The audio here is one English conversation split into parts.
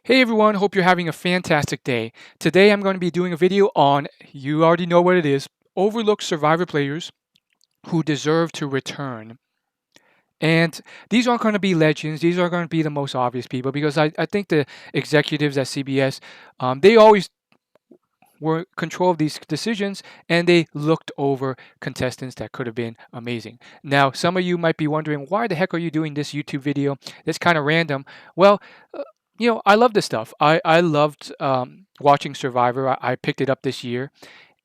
Hey everyone, hope you're having a fantastic day. Today I'm going to be doing a video on, you already know what it is, overlooked Survivor players who deserve to return. And these aren't going to be legends, these are going to be the most obvious people because I think the executives at CBS, they always were in control of these decisions and they looked over contestants that could have been amazing. Now, some of you might be wondering, why the heck are you doing this YouTube video? It's kind of random. Well, I love this stuff. I loved watching Survivor. I picked it up this year,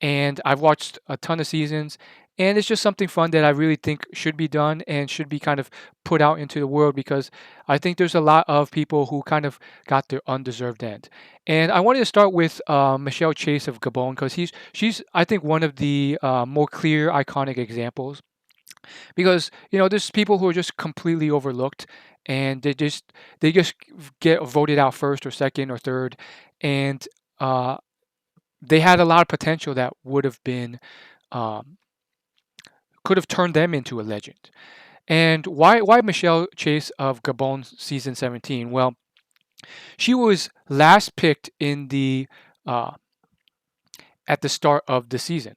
and I've watched a ton of seasons. And it's just something fun that I really think should be done and should be kind of put out into the world because I think there's a lot of people who kind of got their undeserved end. And I wanted to start with Michelle Chase of Gabon because she's I think one of the more clear iconic examples because there's people who are just completely overlooked and they just get voted out first or second or third, and uh, they had a lot of potential that would have been um, could have turned them into a legend. And why Michelle Chase of Gabon season 17? Well, she was last picked in the uh, at the start of the season.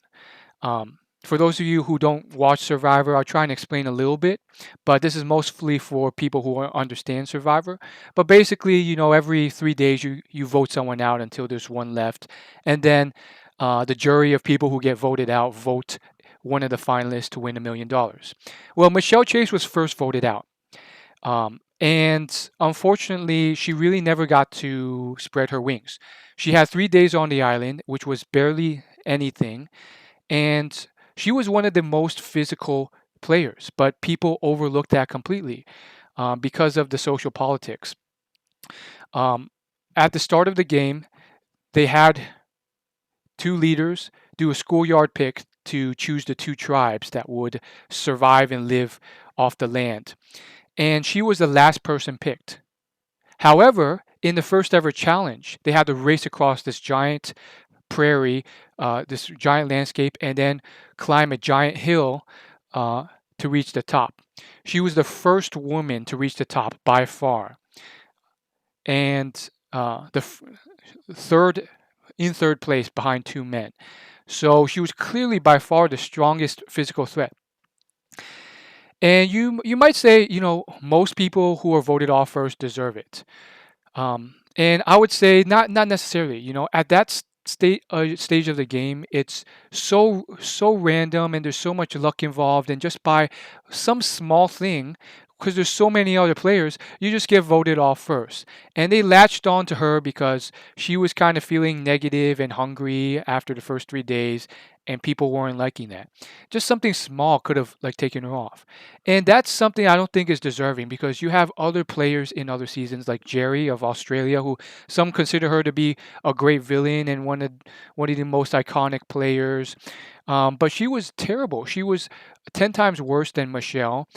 For those of you who don't watch Survivor, I'll try and explain a little bit, but this is mostly for people who understand Survivor. But basically, every 3 days you vote someone out until there's one left, and then the jury of people who get voted out vote one of the finalists to win $1 million. Well, Michelle Chase was first voted out. And unfortunately, she really never got to spread her wings. She had 3 days on the island, which was barely anything, and she was one of the most physical players, but people overlooked that completely because of the social politics. Um, at the start of the game, they had two leaders do a schoolyard pick to choose the two tribes that would survive and live off the land. And she was the last person picked. However, in the first ever challenge, they had to race across this giant prairie, this giant landscape, and then climb a giant hill uh, to reach the top. She was the first woman to reach the top by far, and third in third place behind two men. So she was clearly by far the strongest physical threat. And you might say, most people who are voted off first deserve it. And I would say not necessarily. At that stage of the game, it's so random, and there's so much luck involved, and just by some small thing, because there's so many other players, you just get voted off first. And they latched on to her because she was kind of feeling negative and hungry after the first 3 days, and people weren't liking that. Just something small could have like taken her off. And that's something I don't think is deserving because you have other players in other seasons like Jerry of Australia, who some consider her to be a great villain and one of the most iconic players. But she was terrible. She was 10 times worse than Michelle,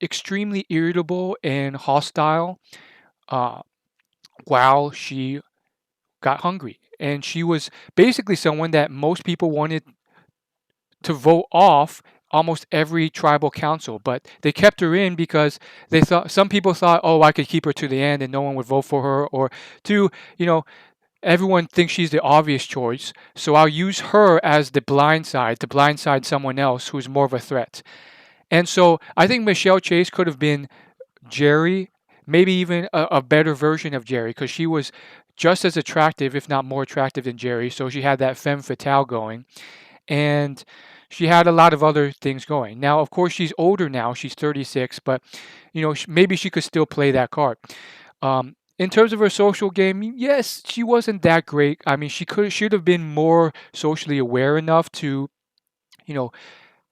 extremely irritable and hostile uh, while she got hungry. And she was basically someone that most people wanted to vote off almost every tribal council, but they kept her in because they thought some people thought, oh, I could keep her to the end and no one would vote for her, or two, everyone thinks she's the obvious choice, so I'll use her as the blind side to blindside someone else who's more of a threat. And so I think Michelle Chase could have been Jerry, maybe even a better version of Jerry, because she was just as attractive, if not more attractive than Jerry. So she had that femme fatale going, and she had a lot of other things going. Now, of course, she's older now; she's 36, but maybe she could still play that card. In terms of her social game, yes, she wasn't that great. I mean, she should have been more socially aware enough to, you know,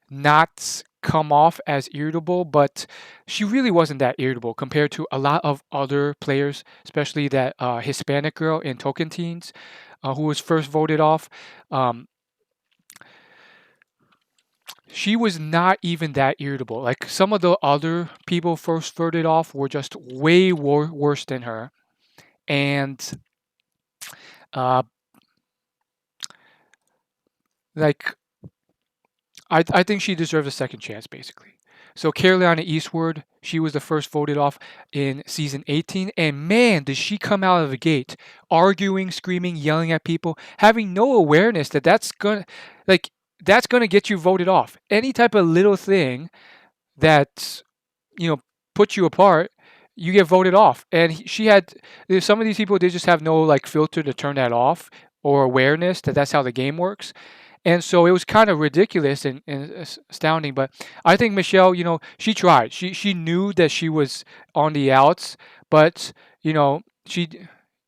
not come off as irritable, but she really wasn't that irritable compared to a lot of other players, especially that Hispanic girl in Tocantins, who was first voted off. Um, she was not even that irritable. Like some of the other people first voted off were just way worse than her. And uh, like I think she deserves a second chance, basically. So Carolina Eastward, she was the first voted off in season 18, and man, did she come out of the gate arguing, screaming, yelling at people, having no awareness that like that's gonna get you voted off. Any type of little thing that you know puts you apart, you get voted off. And she had some of these people, they just have no like filter to turn that off or awareness that that's how the game works. And so it was kind of ridiculous and astounding. But I think Michelle, she tried. She knew that she was on the outs, but you know, she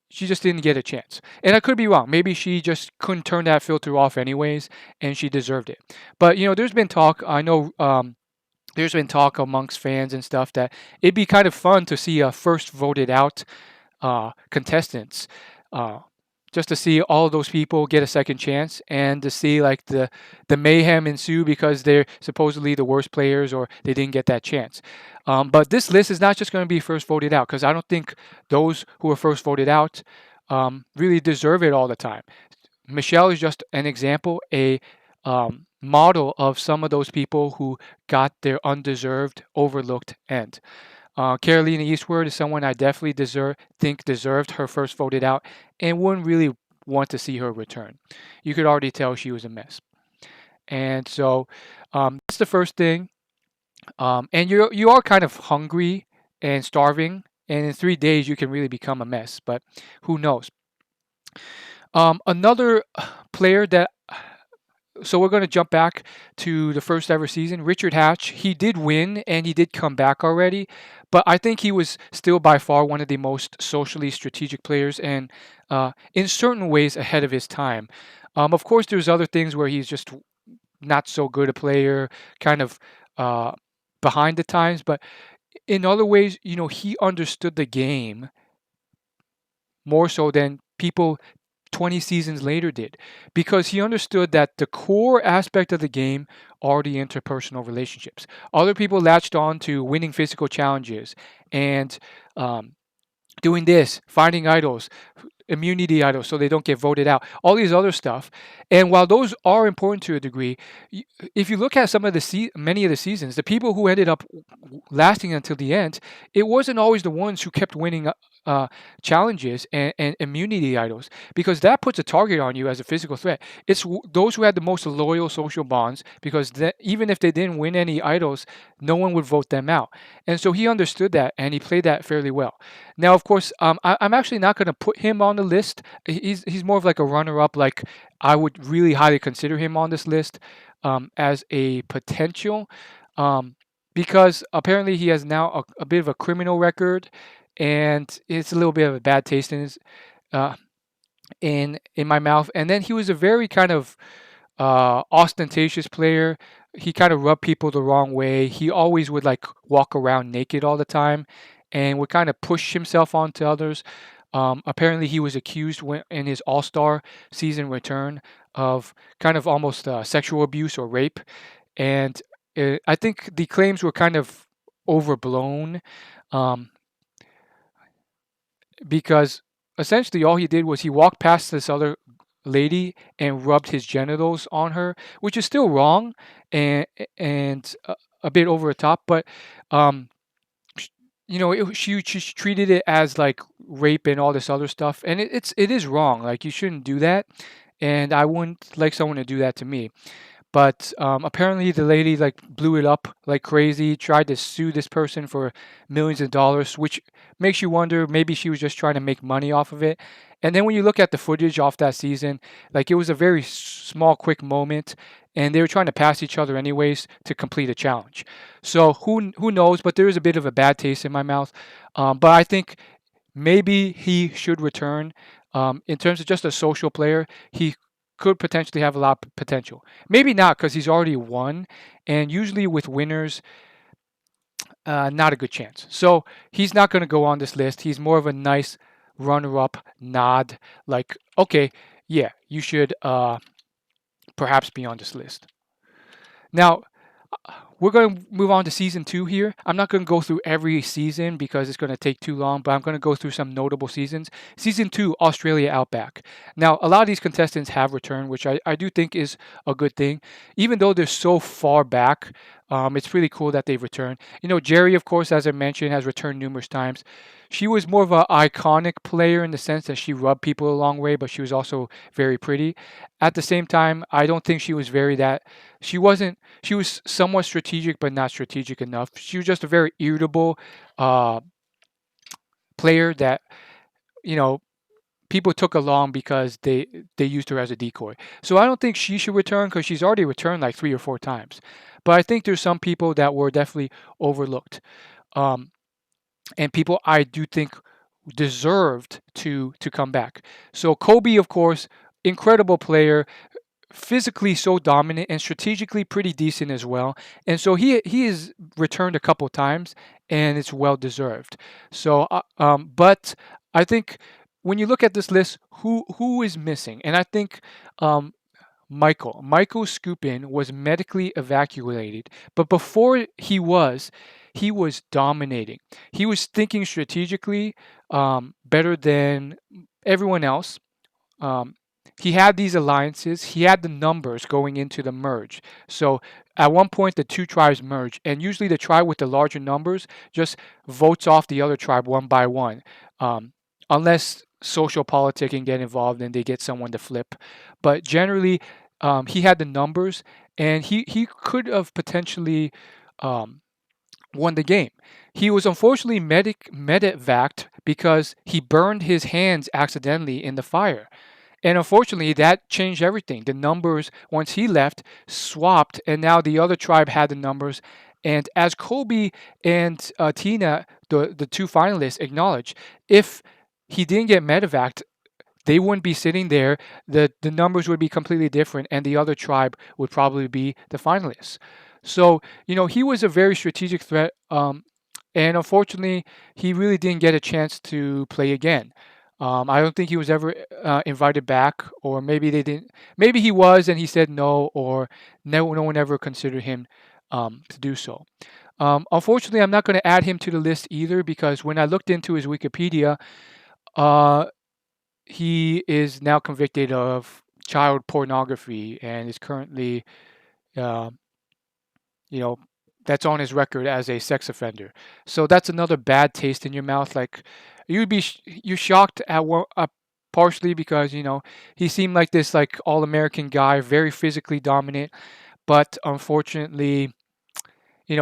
just didn't get a chance. And I could be wrong. Maybe she just couldn't turn that filter off anyways, and she deserved it. But there's been talk. I know there's been talk amongst fans and stuff that it'd be kind of fun to see a first voted out contestants, uh, just to see all of those people get a second chance and to see like the mayhem ensue because they're supposedly the worst players or they didn't get that chance. But this list is not just going to be first voted out because I don't think those who are first voted out really deserve it all the time. Michelle is just an example, a model of some of those people who got their undeserved, overlooked end. Carolina Eastward is someone I definitely think deserved her first voted out and wouldn't really want to see her return. You could already tell she was a mess. And so that's the first thing. And you are kind of hungry and starving, and in 3 days you can really become a mess. But who knows? Another player that so we're going to jump back to the first ever season. Richard Hatch, he did win and he did come back already, but I think he was still by far one of the most socially strategic players and in certain ways ahead of his time. Of course, there's other things where he's just not so good a player, kind of uh, behind the times, but in other ways, he understood the game more so than people 20 seasons later did because he understood that the core aspect of the game are the interpersonal relationships. Other people latched on to winning physical challenges and doing this, finding idols, immunity idols so they don't get voted out, all these other stuff. And while those are important to a degree, if you look at some of many of the seasons, the people who ended up lasting until the end, it wasn't always the ones who kept winning challenges and immunity idols because that puts a target on you as a physical threat. It's those who had the most loyal social bonds because even if they didn't win any idols, no one would vote them out. And so he understood that and he played that fairly well. Now, of course, I'm actually not going to put him on the list. He's more of like a runner-up. Like I would really highly consider him on this list as a potential because apparently he has now a bit of a criminal record, and it's a little bit of a bad taste in his uh, in my mouth. And then he was a very kind of ostentatious player. He kind of rubbed people the wrong way. He always would like walk around naked all the time and would kind of push himself onto others. Apparently, he was accused in his All Star season return of kind of almost sexual abuse or rape. And I think the claims were kind of overblown um, because essentially all he did was he walked past this other lady and rubbed his genitals on her, which is still wrong and a bit over the top. But um, she treated it as like rape and all this other stuff, and it is wrong. Like you shouldn't do that, and I wouldn't like someone to do that to me. But apparently the lady like blew it up like crazy, tried to sue this person for millions of dollars, which makes you wonder maybe she was just trying to make money off of it. And then when you look at the footage off that season, like it was a very small, quick moment, and they were trying to pass each other anyways to complete a challenge. So who knows? But there is a bit of a bad taste in my mouth. But I think maybe he should return. In terms of just a social player, he could potentially have a lot of potential. Maybe not because he's already won, and usually with winners, not a good chance. So he's not going to go on this list. He's more of a nice runner-up nod, like, okay, yeah, you should perhaps be on this list. Now, we're going to move on to season 2 here. I'm not going to go through every season because it's going to take too long, but I'm going to go through some notable seasons. Season 2, Australia Outback. Now, a lot of these contestants have returned, which I do think is a good thing. Even though they're so far back, it's pretty cool that they've returned. Jerry, of course, as I mentioned, has returned numerous times. She was more of an iconic player in the sense that she rubbed people a long way, but she was also very pretty. At the same time, I don't think she was very that. She wasn't. She was somewhat strategic, but not strategic enough. She was just a very irritable uh, player that you know people took along because they used her as a decoy. So I don't think she should return because she's already returned like 3 or 4 times. But I think there's some people that were definitely overlooked. Um, and people I do think deserved to come back. So Kobe, of course, incredible player, physically so dominant and strategically pretty decent as well. And so he has returned a couple times, and it's well deserved. So, but I think when you look at this list, who is missing? And I think um, Michael Scoopin was medically evacuated, but before he was dominating. He was thinking strategically better than everyone else. Um, he had these alliances. He had the numbers going into the merge. So at one point, the two tribes merge, and usually the tribe with the larger numbers just votes off the other tribe one by one, um, unless social politicking get involved and they get someone to flip. But generally, he had the numbers, and he could have potentially um, won the game. He was unfortunately medevaced because he burned his hands accidentally in the fire. And unfortunately, that changed everything. The numbers, once he left, swapped, and now the other tribe had the numbers. And as Kobe and Tina, the two finalists, acknowledged, if he didn't get medevaced, they wouldn't be sitting there. The numbers would be completely different, and the other tribe would probably be the finalists. So, he was a very strategic threat. And unfortunately, he really didn't get a chance to play again. I don't think he was ever invited back, or maybe they didn't. Maybe he was, and he said no, or no one ever considered him to do so. Unfortunately, I'm not going to add him to the list either because when I looked into his Wikipedia, uh, he is now convicted of child pornography and is currently, uh, you know, that's on his record as a sex offender. So that's another bad taste in your mouth. Like you're shocked at one, partially because he seemed like this like all American guy, very physically dominant, but unfortunately,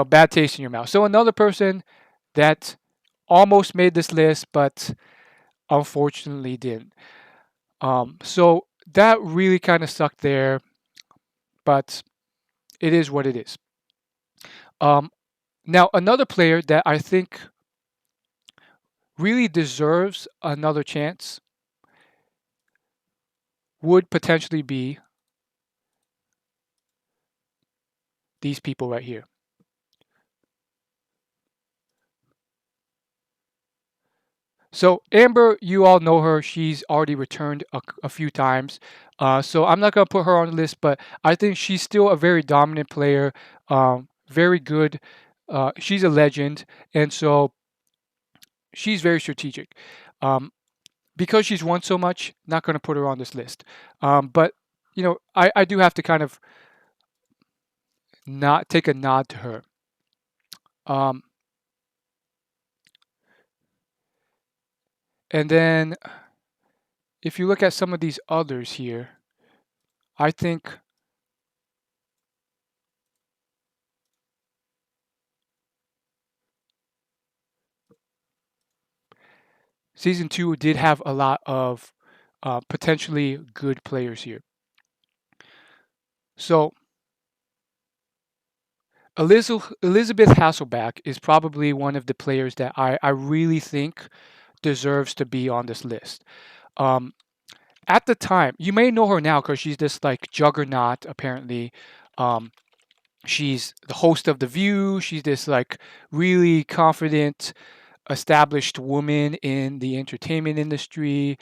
bad taste in your mouth. So another person that almost made this list, but unfortunately didn't. So that really kind of sucked there, but it is what it is. Um, Now, another player that I think really deserves another chance would potentially be these people right here. So Amber, you all know her. She's already returned a few times. So I'm not going to put her on the list, but I think she's still a very dominant player, very good. She's a legend, and so she's very strategic. Um, because she's won so much, not going to put her on this list. But I do have to kind of not take a nod to her. Um, and then if you look at some of these others here, I think season 2 did have a lot of potentially good players here. So Elisabeth Hasselback is probably one of the players that I really think deserves to be on this list. Um, at the time, you may know her now because she's this like juggernaut apparently. Um, she's the host of The View. She's this like really confident, established woman in the entertainment industry.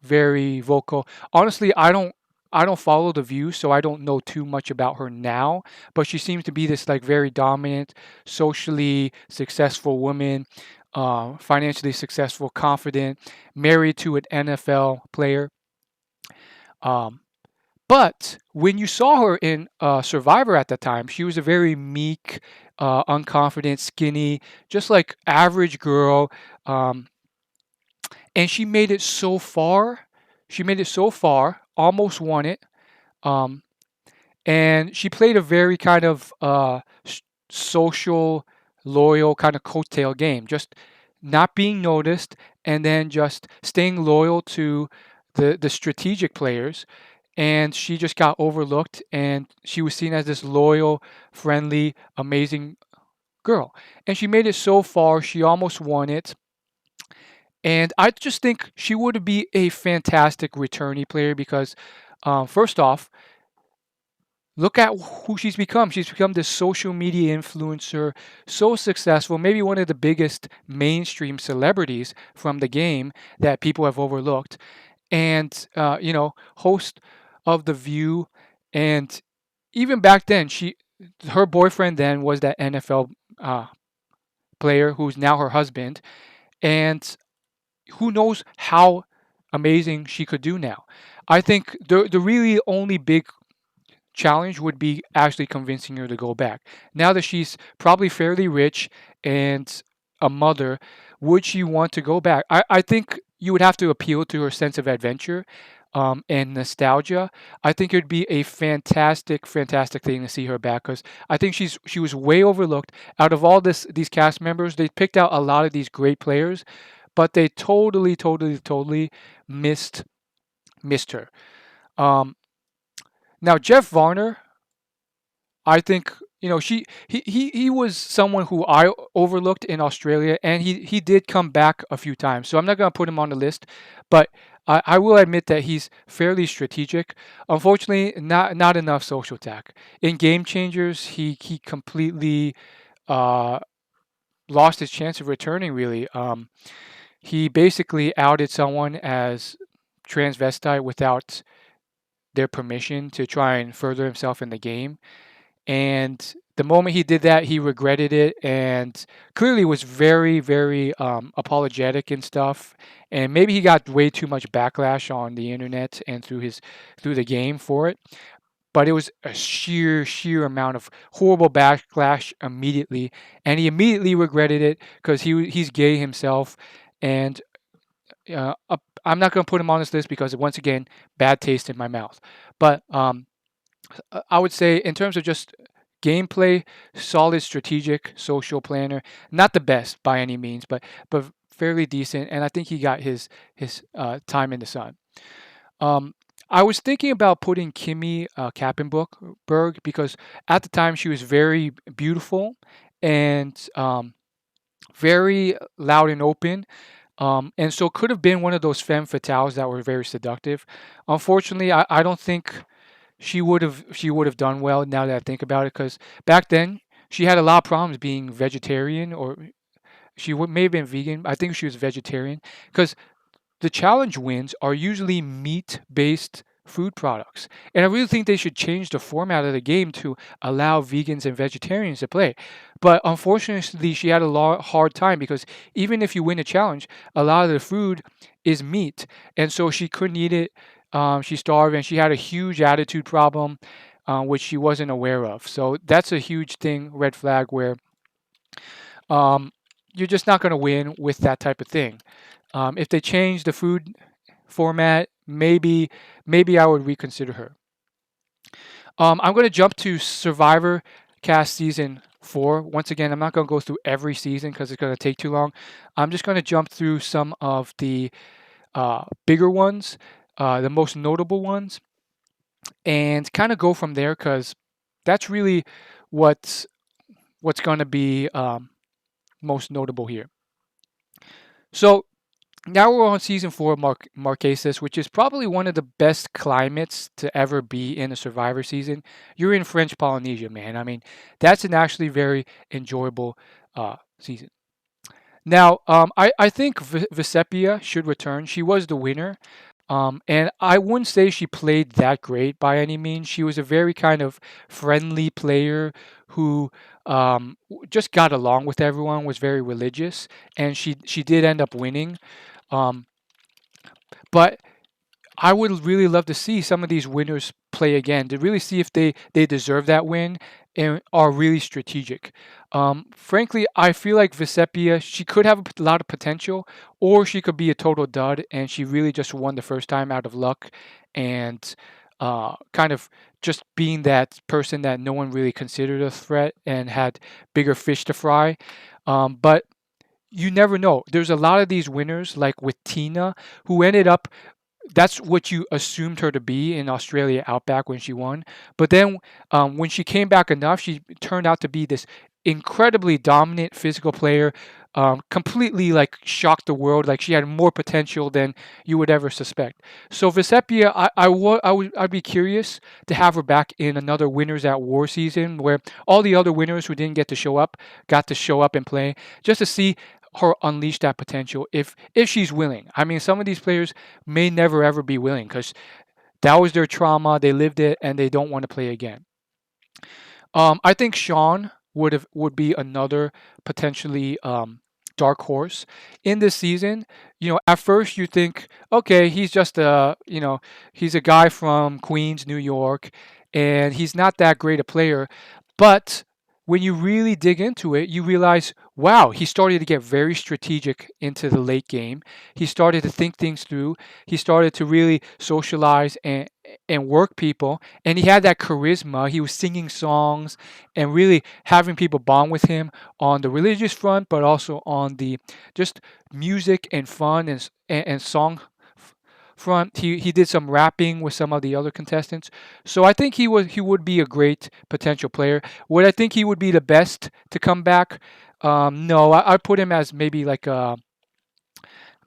Very vocal. Honestly, I don't. I don't follow The View, so I don't know too much about her now, but she seems to be this like very dominant, socially successful woman, financially successful, confident, married to an NFL player. Um, but when you saw her in Survivor at the time, she was a very meek, unconfident, skinny, just like average girl. Um, and she made it so far. She made it so far, almost won it. Um, and she played a very kind of social, loyal kind of coattail game, just not being noticed, and then just staying loyal to the strategic players. And she just got overlooked, and she was seen as this loyal, friendly, amazing girl. And she made it so far; she almost won it. And I just think she would be a fantastic returnee player because, first off, look at who she's become. She's become this social media influencer, so successful, maybe one of the biggest mainstream celebrities from the game that people have overlooked. And, host of The View. And even back then, her boyfriend then was that NFL player who's now her husband. And who knows how amazing she could do now. I think the really only big challenge would be actually convincing her to go back. Now that she's probably fairly rich and a mother, would she want to go back? I think you would have to appeal to her sense of adventure and nostalgia. I think it would be a fantastic, fantastic thing to see her back because I think she was way overlooked. Out of all these cast members, they picked out a lot of these great players, but they totally, totally, totally missed missed her. Um, Now Jeff Varner, I think he was someone who I overlooked in Australia, and he did come back a few times. So I'm not gonna put him on the list, but I will admit that he's fairly strategic. Unfortunately, not enough social tack. In Game Changers, he completely uh, lost his chance of returning. Really, he basically outed someone as transvestite without their permission to try and further himself in the game. And the moment he did that, he regretted it and clearly was very, very apologetic and stuff. And maybe he got way too much backlash on the internet and through the game for it. But it was a sheer amount of horrible backlash immediately, and he immediately regretted it because he's gay himself. And I'm not going to put him on this list because once again, bad taste in my mouth. But I would say in terms of just gameplay, solid strategic social planner, not the best by any means, but fairly decent. And I think he got his time in the sun. Um, I was thinking about putting Kimmy Kappenberg because at the time she was very beautiful and very loud and open. And so could have been one of those femme fatales that were very seductive. Unfortunately, I don't think she would have done well now that I think about it because back then she had a lot of problems being vegetarian or may have been vegan. I think she was vegetarian because the challenge wins are usually meat based food products. And I really think they should change the format of the game to allow vegans and vegetarians to play. But unfortunately, she had a hard time because even if you win a challenge, a lot of the food is meat. And so she couldn't eat it. She starved and she had a huge attitude problem, which she wasn't aware of. So that's a huge thing, red flag, where um, you're just not going to win with that type of thing. If they change the food format, maybe I would reconsider her. I'm going to jump to Survivor Cast Season 4. Once again, I'm not going to go through every season because it's going to take too long. I'm just going to jump through some of the bigger ones, the most notable ones, and kind of go from there because that's really what's going to be most notable here. So now we're on season 4 of Marquesas, which is probably one of the best climates to ever be in a Survivor season. You're in French Polynesia, man. I mean, that's an actually very enjoyable season. Now, I think Vecepia should return. She was the winner. And I wouldn't say she played that great by any means. She was a very kind of friendly player who just got along with everyone, was very religious, and she did end up winning. Um, but I would really love to see some of these winners play again to really see if they deserve that win and are really strategic. Frankly, I feel like Vecepia, she could have a lot of potential, or she could be a total dud, and she really just won the first time out of luck and kind of just being that person that no one really considered a threat and had bigger fish to fry. But you never know. There's a lot of these winners, like with Tina, who ended up that's what you assumed her to be in Australia Outback when she won. But then when she came back enough, she turned out to be this incredibly dominant physical player. Completely like shocked the world. Like she had more potential than you would ever suspect. So Vecepia, I'd be curious to have her back in another Winners at War season where all the other winners who didn't get to show up got to show up and play, just to see her unleash that potential if she's willing. I mean, some of these players may never ever be willing because that was their trauma. They lived it and they don't want to play again. I think Sean would be another potentially dark horse in this season. You know, at first you think, okay, he's just he's a guy from Queens, New York, and he's not that great a player, but when you really dig into it, you realize, wow, he started to get very strategic into the late game. He started to think things through. He started to really socialize and work people. And he had that charisma. He was singing songs and really having people bond with him on the religious front, but also on the just music and fun and song front. He did some rapping with some of the other contestants. So I think he would be a great potential player. Would I think he would be the best to come back? No, I'd put him as maybe like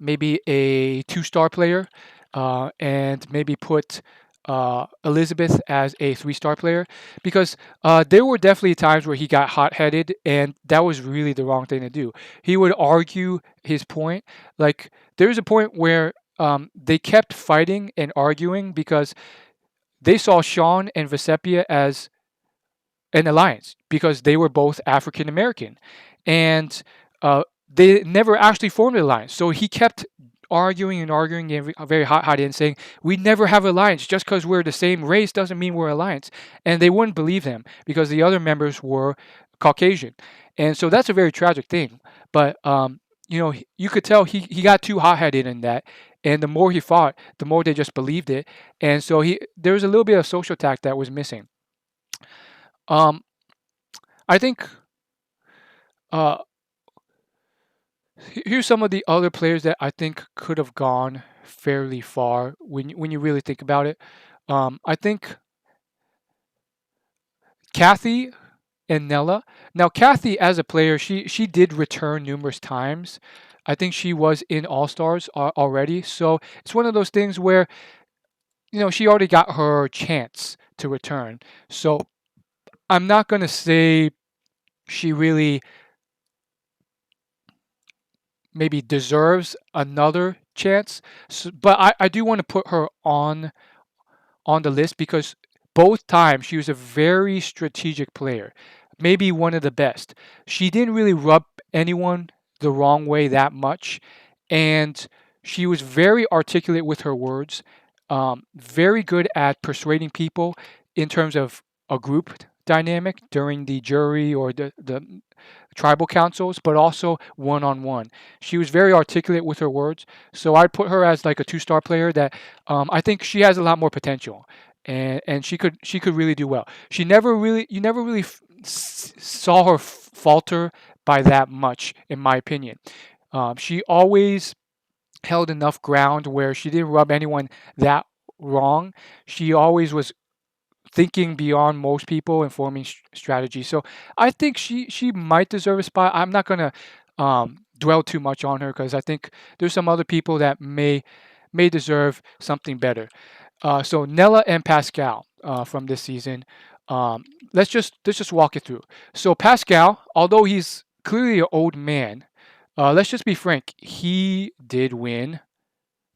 maybe a two-star player, and maybe put Elisabeth as a three-star player because there were definitely times where he got hot-headed, and that was really the wrong thing to do. He would argue his point. Like there's a point where they kept fighting and arguing because they saw Sean and Vecepia as an alliance because they were both African American, and they never actually formed an alliance. So he kept arguing and arguing and very hot-headed and saying, "We never have an alliance. Just because we're the same race doesn't mean we're an alliance." And they wouldn't believe him because the other members were Caucasian, and so that's a very tragic thing. But you could tell he got too hot-headed in that. And the more he fought, the more they just believed it. And so there was a little bit of social tact that was missing. Um, I think uh, here's some of the other players that I think could have gone fairly far when you really think about it. I think Kathy and Nella. Now, Kathy as a player, she did return numerous times. I think she was in All Stars already, so it's one of those things where she already got her chance to return. So I'm not gonna say she really maybe deserves another chance. So, but I do want to put her on the list because both times she was a very strategic player, maybe one of the best. She didn't really rub anyone the wrong way that much, and she was very articulate with her words, very good at persuading people in terms of a group dynamic during the jury or the tribal councils, but also one on one. She was very articulate with her words, so I'd put her as like a two-star player that I think she has a lot more potential, and she could really do well. She never really you never really saw her falter by that much, in my opinion. She always held enough ground where she didn't rub anyone that wrong. She always was thinking beyond most people and forming strategy. So I think she might deserve a spot. I'm not gonna dwell too much on her because I think there's some other people that may deserve something better. So Nella and Pascal from this season. Let's just walk it through. So Pascal, although he's clearly an old man, let's just be frank. He did win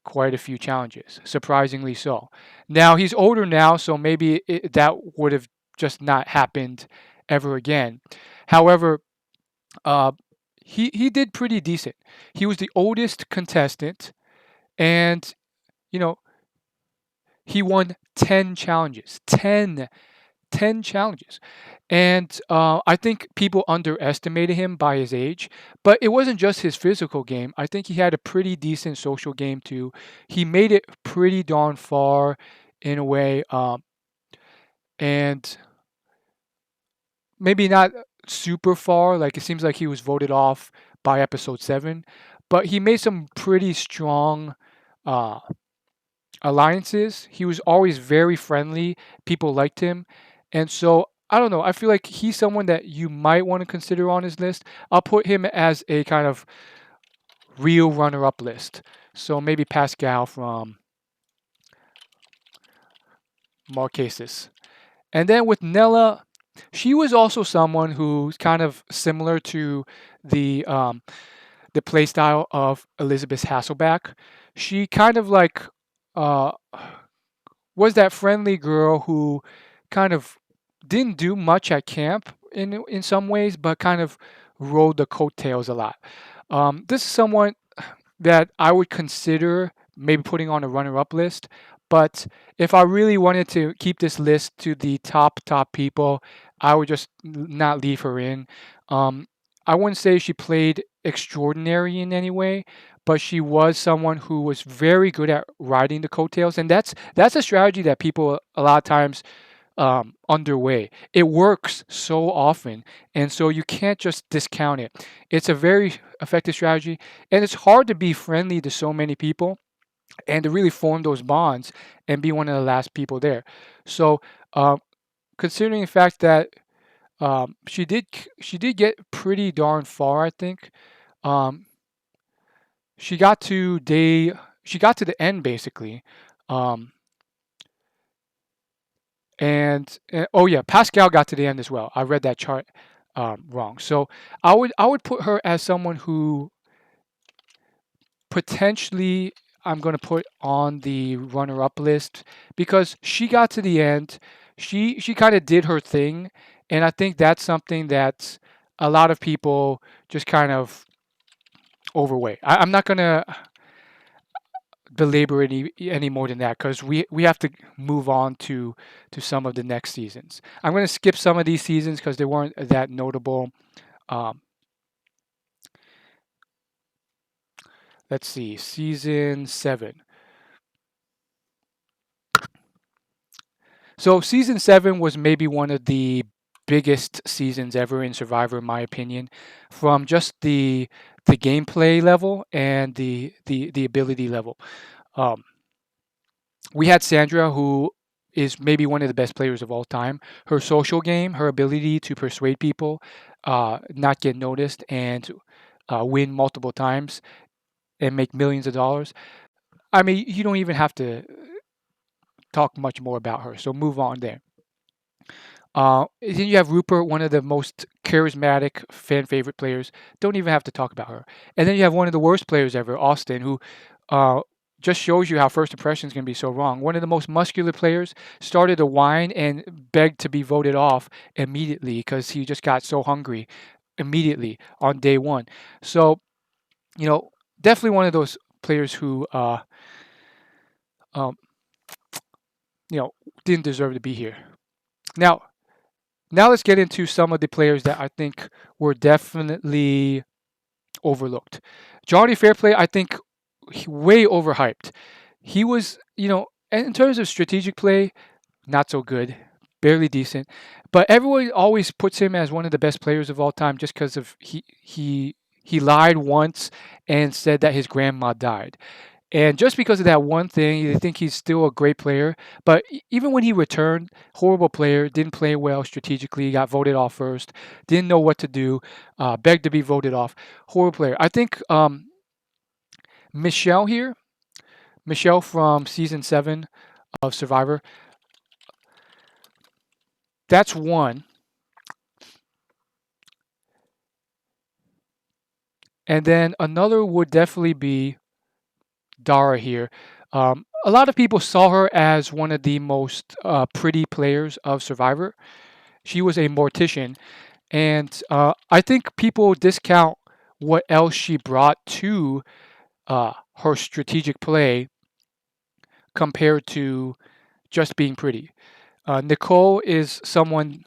quite a few challenges, surprisingly so. Now he's older now, so maybe that would have just not happened ever again. However, uh, he did pretty decent. He was the oldest contestant, and you know he won 10 challenges. 10 challenges. And I think people underestimated him by his age, but it wasn't just his physical game. I think he had a pretty decent social game too. He made it pretty darn far in a way, and maybe not super far. Like it seems like he was voted off by episode 7, but he made some pretty strong uh, alliances. He was always very friendly. People liked him. And so, I don't know. I feel like he's someone that you might want to consider on his list. I'll put him as a kind of real runner up list. So maybe Pascal from Marquesas. And then with Nella, she was also someone who's kind of similar to the the play style of Elisabeth Hasselback. She kind of like uh, was that friendly girl who kind of didn't do much at camp in some ways, but kind of rode the coattails a lot. This is someone that I would consider maybe putting on a runner-up list. But if I really wanted to keep this list to the top people, I would just not leave her in. Um, I wouldn't say she played extraordinary in any way, but she was someone who was very good at riding the coattails, and that's a strategy that people a lot of times underway. It works so often, and so you can't just discount it. It's a very effective strategy, and it's hard to be friendly to so many people and to really form those bonds and be one of the last people there. So, considering the fact that she did get pretty darn far, I think. Um, she got to day she got to the end basically. Um, and oh yeah, Pascal got to the end as well. I read that chart wrong. So I would put her as someone who potentially I'm going to put on the runner-up list because she got to the end. She kind of did her thing, and I think that's something that a lot of people just kind of overweight. I'm not going to belabor any more than that because we have to move on to some of the next seasons. I'm going to skip some of these seasons because they weren't that notable. Um, let's see, season 7. So season 7 was maybe one of the biggest seasons ever in Survivor, in my opinion, from just the gameplay level and the ability level. Um, we had Sandra, who is maybe one of the best players of all time. Her social game, her ability to persuade people, not get noticed, and win multiple times and make millions of dollars. I mean, you don't even have to talk much more about her. So move on there. Then you have Rupert, one of the most charismatic fan favorite players. Don't even have to talk about her. And then you have one of the worst players ever, Austin, who uh, just shows you how first impressions can be so wrong. One of the most muscular players started to whine and begged to be voted off immediately because he just got so hungry immediately on day one. So, definitely one of those players who, um, you know, didn't deserve to be here. Now, Now let's get into some of the players that I think were definitely overlooked. Johnny Fairplay, I think, way overhyped. He was, in terms of strategic play, not so good, barely decent. But everyone always puts him as one of the best players of all time just because of he lied once and said that his grandma died. And just because of that one thing, they think he's still a great player. But even when he returned, horrible player, didn't play well strategically, got voted off first, didn't know what to do, begged to be voted off. Horrible player. I think Michelle here, Michelle from season 7 of Survivor, that's one. And then another would definitely be Darrah here. A lot of people saw her as one of the most pretty players of Survivor. She was a mortician, and I think people discount what else she brought to her strategic play compared to just being pretty. Nicole is someone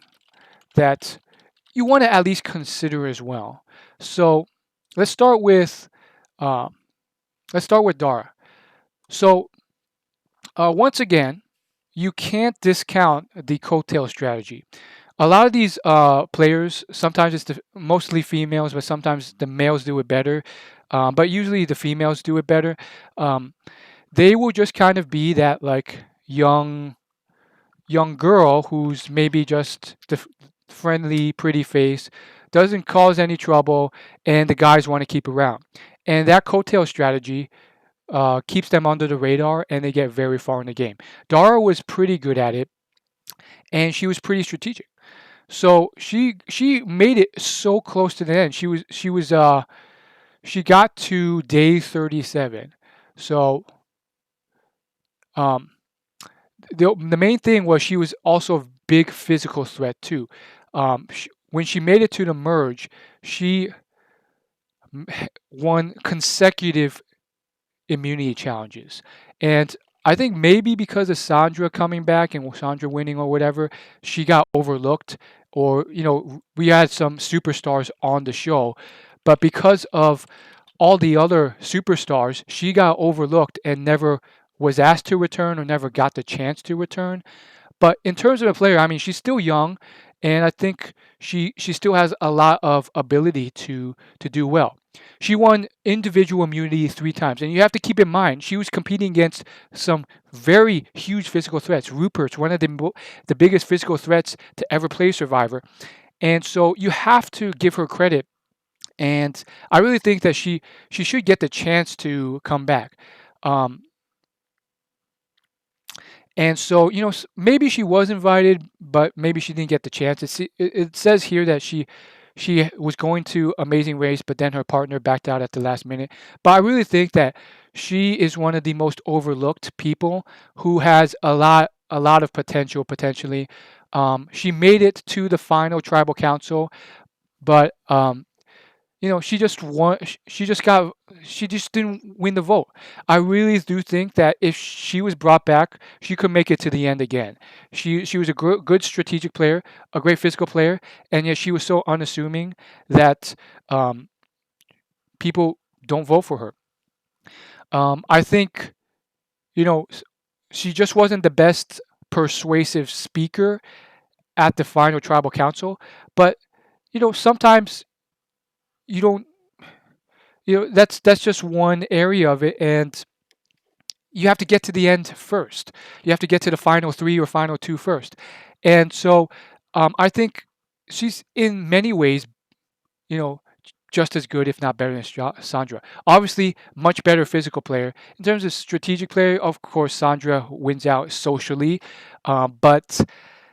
that you want to at least consider as well. So let's start with uh, Darrah. So once again, you can't discount the coattail strategy. A lot of these players, sometimes it's mostly females, but sometimes the males do it better. But usually the females do it better. Um, they will just kind of be that like young girl who's maybe just the friendly, pretty face, doesn't cause any trouble, and the guys want to keep around. And that coattail strategy keeps them under the radar, and they get very far in the game. Darrah was pretty good at it, and she was pretty strategic. So she made it so close to the end. She got to day 37. So um, the main thing was she was also a big physical threat too. When she made it to the merge, she won consecutive immunity challenges. And I think maybe because of Sandra coming back and Sandra winning or whatever, she got overlooked. Or, we had some superstars on the show, but because of all the other superstars, she got overlooked and never was asked to return or never got the chance to return. But in terms of a player, I mean, she's still young, and I think she still has a lot of ability to do well. She won individual immunity 3 times, and you have to keep in mind she was competing against some very huge physical threats. Rupert's one of the biggest physical threats to ever play Survivor, and so you have to give her credit. And I really think that she should get the chance to come back. Um, And so, maybe she was invited, but maybe she didn't get the chance. It says here that she was going to Amazing Race, but then her partner backed out at the last minute. But I really think that she is one of the most overlooked people who has a lot of potential potentially. She made it to the final tribal council, but she just won. She just didn't win the vote. I really do think that if she was brought back, she could make it to the end again. She was a good strategic player, a great physical player, and yet she was so unassuming that um, people don't vote for her. I think you know she just wasn't the best persuasive speaker at the final tribal council, but sometimes you don't that's just one area of it, and you have to get to the end first. You have to get to the final three or final two first. And so I think she's in many ways, you know, just as good, if not better than Sandra. Obviously, much better physical player. In terms of strategic player, of course, Sandra wins out socially, but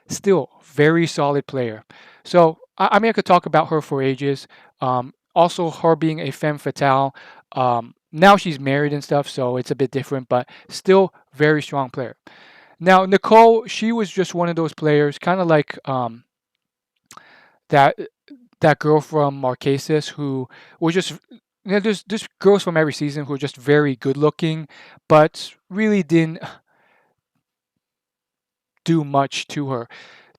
still very solid player. So I mean, I could talk about her for ages. Also, her being a femme fatale. Now she's married and stuff, so it's a bit different, but still very strong player. Now Nicole, she was just one of those players, kind of like that that girl from Marquesas who was just there's girls from every season who are just very good looking, but really didn't do much to her,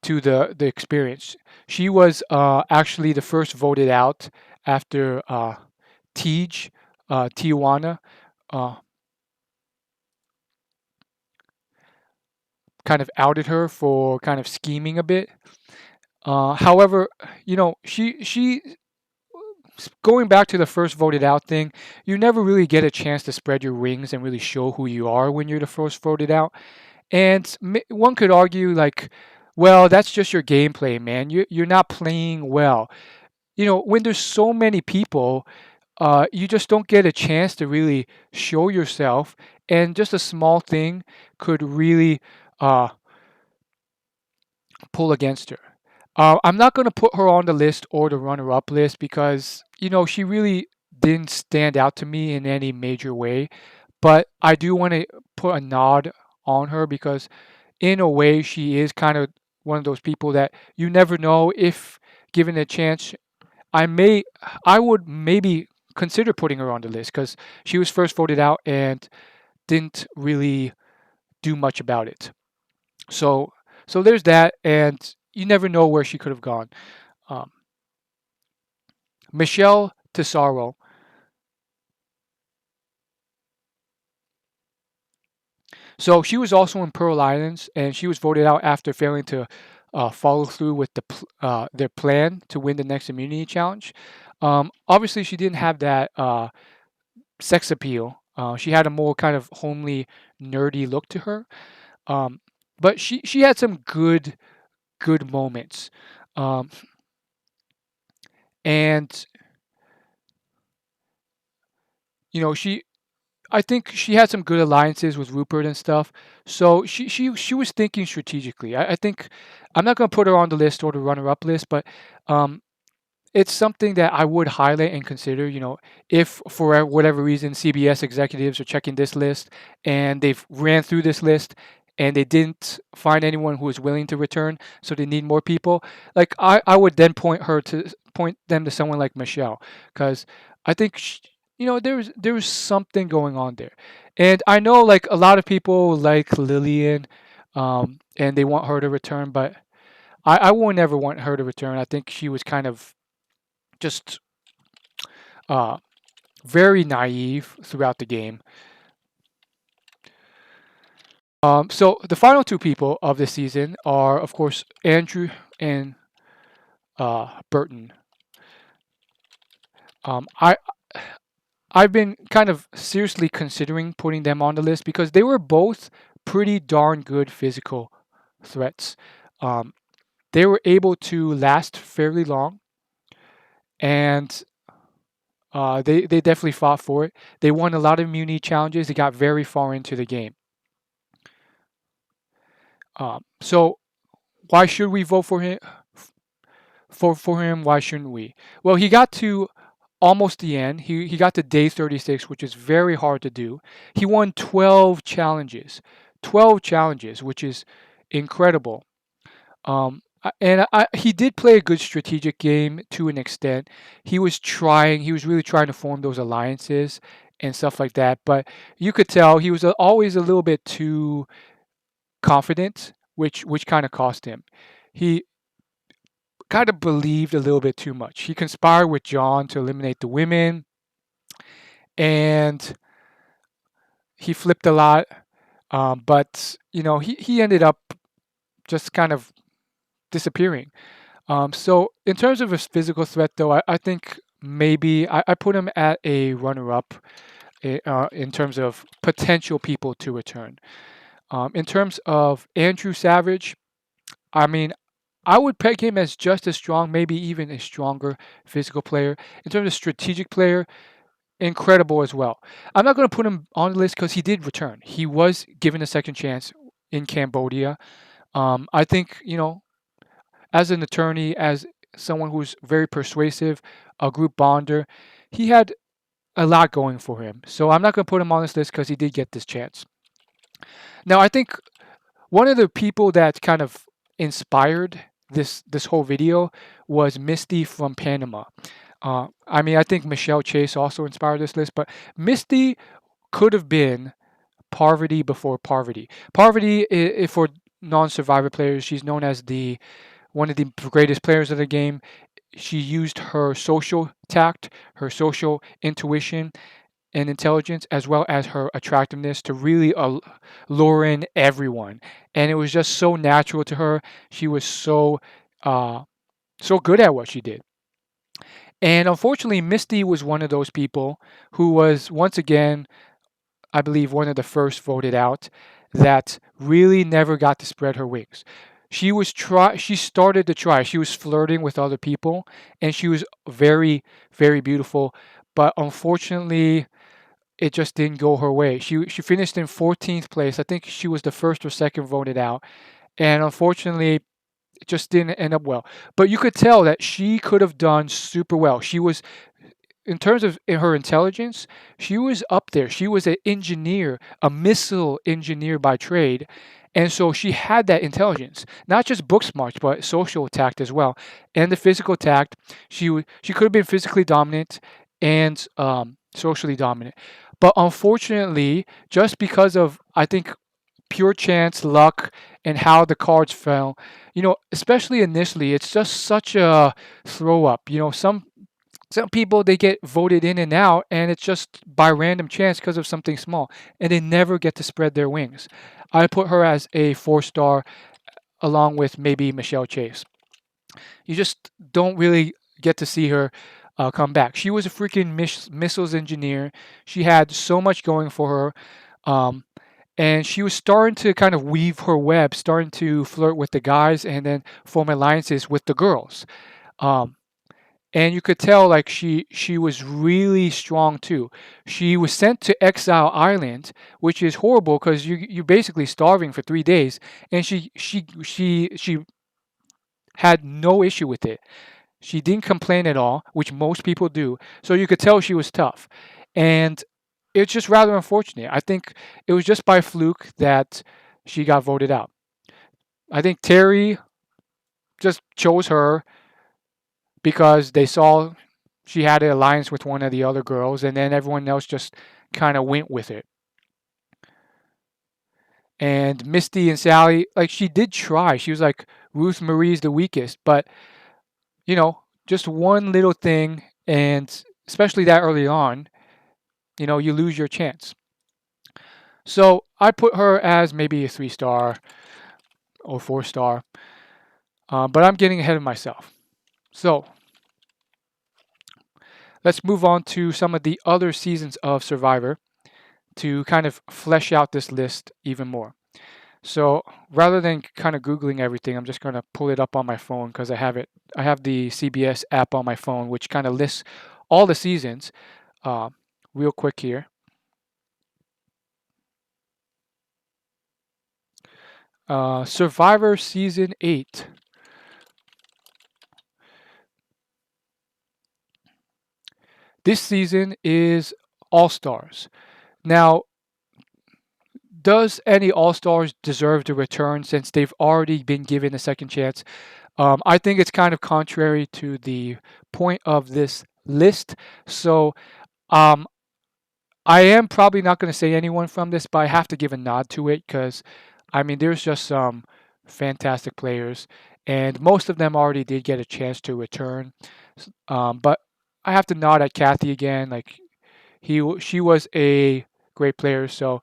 to the experience. She was actually the first voted out after Tej, Tijuana, uh, kind of outed her for kind of scheming a bit. However, she going back to the first voted out thing, you never really get a chance to spread your wings and really show who you are when you're the first voted out. And one could argue like, well, that's just your gameplay, man. You're not playing well. When there's so many people, you just don't get a chance to really show yourself, and just a small thing could really uh, pull against her. I'm not going to put her on the list or the runner-up list because she really didn't stand out to me in any major way. but I do want to put a nod on her because, in a way, she is kind of one of those people that you never know if given a chance. I may, I would maybe consider putting her on the list because she was first voted out and didn't really do much about it. So, so there's that, and you never know where she could have gone. Um, Michelle Tesoro. So she was also in Pearl Islands, and she was voted out after failing to follow through with their plan to win the next immunity challenge. Obviously, she didn't have that sex appeal. She had a more kind of homely, nerdy look to her. Um, but she had some good moments. Um, and she I think she had some good alliances with Rupert and stuff. So she was thinking strategically. I think I'm not going to put her on the list or the runner-up list, but um, it's something that I would highlight and consider. If for whatever reason CBS executives are checking this list and they've ran through this list and they didn't find anyone who is willing to return, so they need more people. Like I would then point them to someone like Michelle, because I think there was something going on there, and I know like a lot of people like Lillian, and they want her to return, but I will never want her to return. I think she was kind of just uh, very naive throughout the game. So the final two people of this season are, of course, Andrew and Burton. I I've been kind of seriously considering putting them on the list because they were both pretty darn good physical threats. Um, they were able to last fairly long, and they definitely fought for it. They won a lot of immunity challenges. They got very far into the game. So why should we vote for him? For him, why shouldn't we? Well, he got to almost the end. He got to day 36, which is very hard to do. He won 12 challenges, 12 challenges, which is incredible. He did play a good strategic game to an extent. He was trying. He was really trying to form those alliances and stuff like that. But you could tell he was always a little bit too confident, which kind of cost him. He kind of believed a little bit too much. He conspired with John to eliminate the women, and he flipped a lot. But he ended up just kind of disappearing. So in terms of his physical threat, though, I think maybe I put him at a runner-up in terms of potential people to return. In terms of Andrew Savage, I mean, I would peg him as just as strong, maybe even a stronger physical player. In terms of strategic player, incredible as well. I'm not going to put him on the list because he did return. He was given a second chance in Cambodia. I think, as an attorney, as someone who's very persuasive, a group bonder, he had a lot going for him. So I'm not going to put him on this list because he did get this chance. Now, I think one of the people that kind of inspired this whole video was Misty from Panama. I think Michelle Chase also inspired this list, but Misty could have been Parvati before Parvati. Parvati, for non-survivor players, she's known as one of the greatest players of the game. She used her social tact, her social intuition, and intelligence, as well as her attractiveness, to really lure in everyone. And it was just so natural to her. She was so good at what she did. And unfortunately, Misty was one of those people who was, once again, I believe, one of the first voted out that really never got to spread her wings. She started to try. She was flirting with other people, and she was very, very beautiful. But unfortunately, it just didn't go her way. She finished in 14th place. I think she was the first or second voted out, and unfortunately, it just didn't end up well. But you could tell that she could have done super well. She was in terms of her intelligence, she was up there. She was an engineer, a missile engineer by trade. And so she had that intelligence, not just book smarts, but social tact as well. And the physical tact, she could have been physically dominant and socially dominant. But unfortunately, just because of, I think, pure chance, luck, and how the cards fell, especially initially, it's just such a throw up. Some people, they get voted in and out, and it's just by random chance because of something small, and they never get to spread their wings. I put her as a 4-star, along with maybe Michelle Chase. You just don't really get to see her come back. She was a freaking missiles engineer. She had so much going for her. And she was starting to kind of weave her web, starting to flirt with the guys and then form alliances with the girls. Um, and you could tell like she was really strong too. She was sent to Exile Island, which is horrible because you're basically starving for 3 days, and she had no issue with it. She didn't complain at all, which most people do. So you could tell she was tough, and it's just rather unfortunate. I think it was just by fluke that she got voted out. I think Terry just chose her because they saw she had an alliance with one of the other girls, and then everyone else just kind of went with it. And Misty and Sally, like she did try. She was like, Ruth Marie's the weakest, but just one little thing, and especially that early on, you lose your chance. So I put her as maybe a 3-star or 4-star, but I'm getting ahead of myself. So let's move on to some of the other seasons of Survivor to kind of flesh out this list even more. So rather than kind of Googling everything, I'm just going to pull it up on my phone because I have it. I have the CBS app on my phone, which kind of lists all the seasons real quick here. Survivor Season 8. This season is All-Stars. Now, does any All-Stars deserve to return since they've already been given a second chance? I think it's kind of contrary to the point of this list. So um, I am probably not going to say anyone from this, but I have to give a nod to it because, I mean, there's just some fantastic players, and most of them already did get a chance to return. But I have to nod at Kathy again. Like she was a great player, so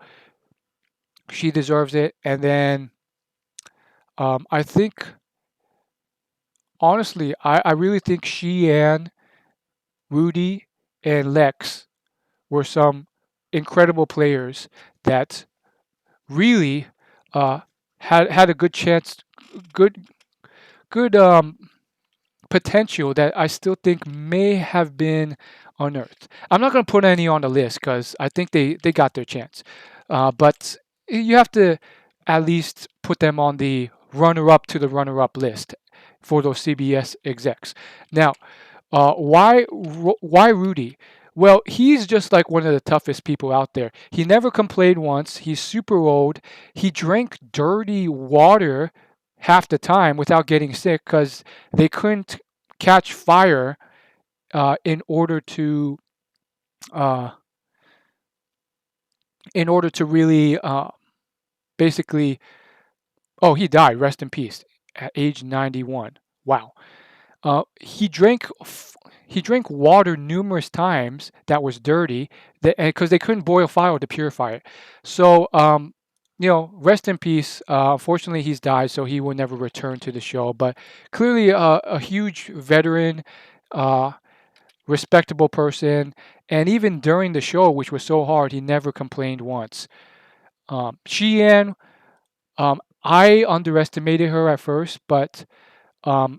she deserves it. And then I think, honestly, I really think Sheehan, Rudy, and Lex were some incredible players that really had a good chance, good good potential that I still think may have been unearthed. I'm not going to put any on the list because I think they got their chance, but you have to at least put them on the runner-up to the runner-up list for those CBS execs. Now, why Rudy? Well, he's just like one of the toughest people out there. He never complained once. He's super old. He drank dirty water half the time without getting sick because they couldn't catch fire in order to uh, really basically. Oh, he died. Rest in peace at age 91. Wow. He drank water numerous times that was dirty, because they couldn't boil fire to purify it. So, rest in peace. Unfortunately, he's died, so he will never return to the show. But clearly, a huge veteran, uh, respectable person, and even during the show, which was so hard, he never complained once. Sheehan, I underestimated her at first, but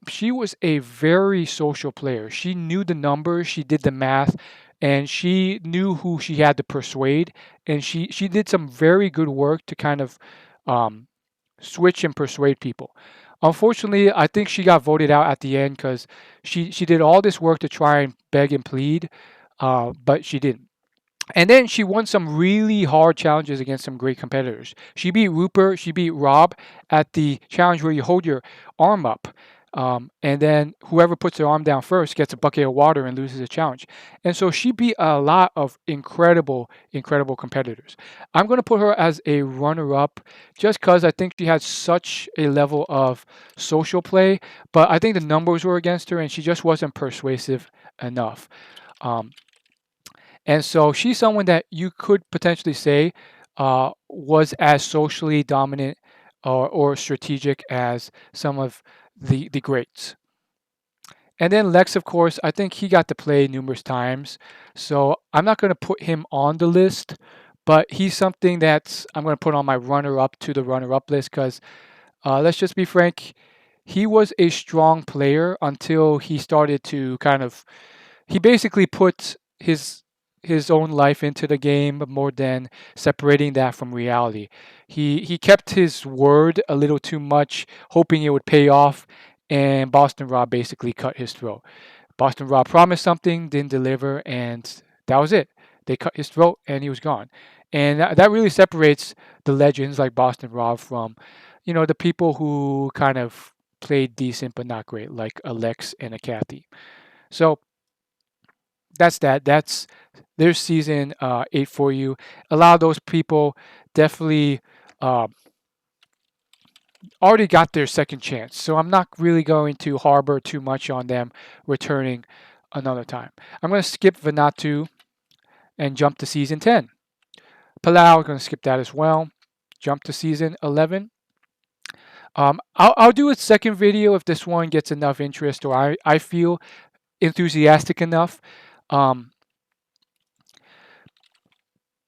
she was a very social player. She knew the numbers, she did the math, and she knew who she had to persuade. And she did some very good work to kind of um, switch and persuade people. Unfortunately, I think she got voted out at the end because she did all this work to try and beg and plead, but she didn't. And then she won some really hard challenges against some great competitors. She beat Rupert, she beat Rob at the challenge where you hold your arm up. And then whoever puts their arm down first gets a bucket of water and loses a challenge. And so she beat a lot of incredible, incredible competitors. I'm going to put her as a runner up just because I think she had such a level of social play, but I think the numbers were against her and she just wasn't persuasive enough. Um, and so she's someone that you could potentially say was as socially dominant or strategic as some of the greats. And then Lex, of course, I think he got to play numerous times. So I'm not going to put him on the list, but he's something that I'm going to put on my runner up to the runner up list because let's just be frank, he was a strong player until he started to he basically put his own life into the game more than separating that from reality. He kept his word a little too much, hoping it would pay off, and Boston Rob basically cut his throat. Boston Rob promised something, didn't deliver, and that was it. They cut his throat, and he was gone. And that really separates the legends like Boston Rob from, the people who kind of played decent but not great, like Alex and a Kathy. So that's that. That's there's season 8 for you. A lot of those people definitely uh, already got their second chance. So I'm not really going to harbor too much on them returning another time. I'm going to skip Vanuatu and jump to season 10. Palau, I'm going to skip that as well. Jump to season 11. I'll do a second video if this one gets enough interest or I feel enthusiastic enough.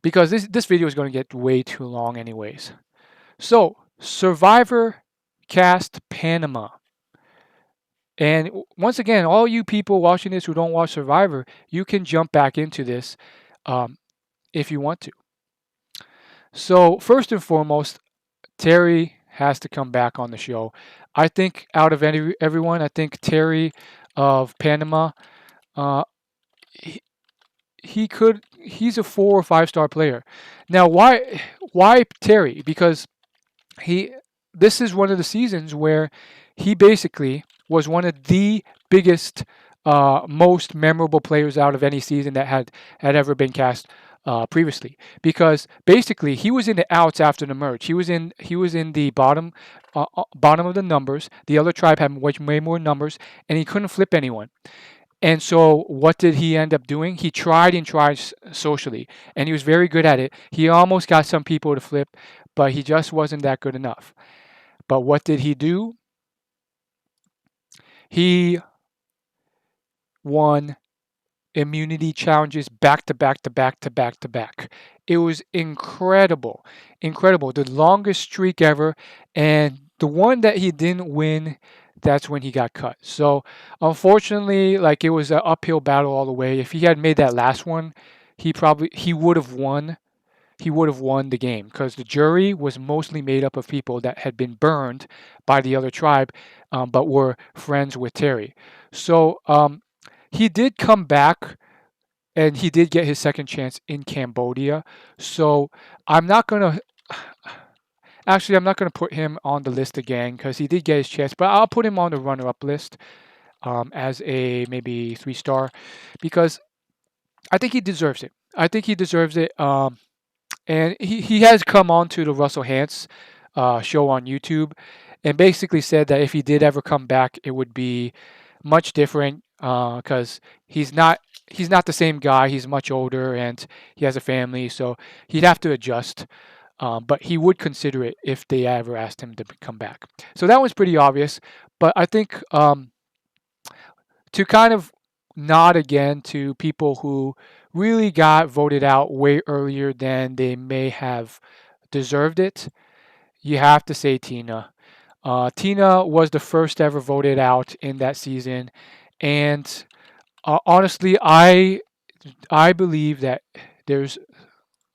Because this video is going to get way too long anyways. So, Survivor Cast Panama. And once again, all you people watching this who don't watch Survivor, you can jump back into this if you want to. So, first and foremost, Terry has to come back on the show. I think out of everyone, I think Terry of Panama, he's a 4 or 5 star player. Now, why Terry? Because this is one of the seasons where he basically was one of the biggest, most memorable players out of any season that had ever been cast previously. Because basically he was in the outs after the merge. He was in the bottom of the numbers. The other tribe had way more numbers, and he couldn't flip anyone. And so what did he end up doing? He tried and tried socially, and he was very good at it. He almost got some people to flip, but he just wasn't that good enough. But what did he do? He won immunity challenges back to back to back to back to back. It was incredible. Incredible. The longest streak ever. And the one that he didn't win, that's when he got cut. So unfortunately, it was an uphill battle all the way. If he had made that last one, he would have won. He would have won the game because the jury was mostly made up of people that had been burned by the other tribe, but were friends with Terry. So he did come back, and he did get his second chance in Cambodia. So I'm not gonna. Actually, I'm not going to put him on the list again because he did get his chance, but I'll put him on the runner-up list as a maybe 3-star because I think he deserves it. I think he deserves it. And he has come on to the Russell Hantz show on YouTube and basically said that if he did ever come back, it would be much different because he's not the same guy. He's much older and he has a family, so he'd have to adjust. But he would consider it if they ever asked him to come back. So that was pretty obvious. But I think to kind of nod again to people who really got voted out way earlier than they may have deserved it, you have to say Tina. Tina was the first ever voted out in that season. And honestly, I believe that there's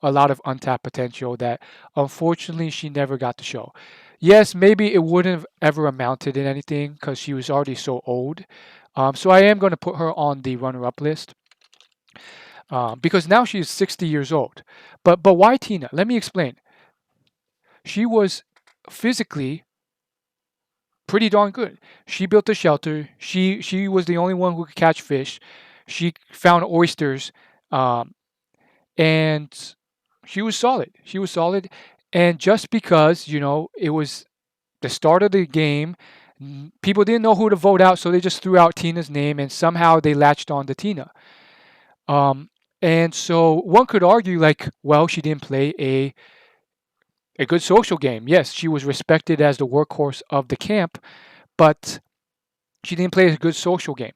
a lot of untapped potential that unfortunately she never got to show. Yes, maybe it wouldn't have ever amounted in anything because she was already so old. So I am going to put her on the runner-up list. because now she is 60 years old. But why Tina? Let me explain. She was physically pretty darn good. She built a shelter. She was the only one who could catch fish. She found oysters, um, and she was solid. She was solid, and just because it was the start of the game, people didn't know who to vote out, so they just threw out Tina's name, and somehow they latched on to Tina. Um, and so one could argue, like, well, she didn't play a good social game. Yes, she was respected as the workhorse of the camp, but she didn't play a good social game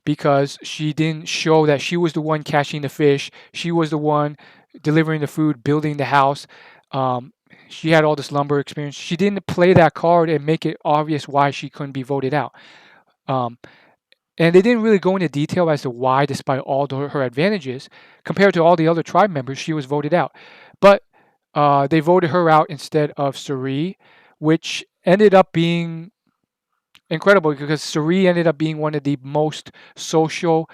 because she didn't show that she was the one catching the fish. She was the one delivering the food, building the house. Um, she had all this lumber experience. She didn't play that card and make it obvious why she couldn't be voted out. Um, and they didn't really go into detail as to why, despite all her advantages, compared to all the other tribe members, she was voted out. But they voted her out instead of Suri, which ended up being incredible because Suri ended up being one of the most social,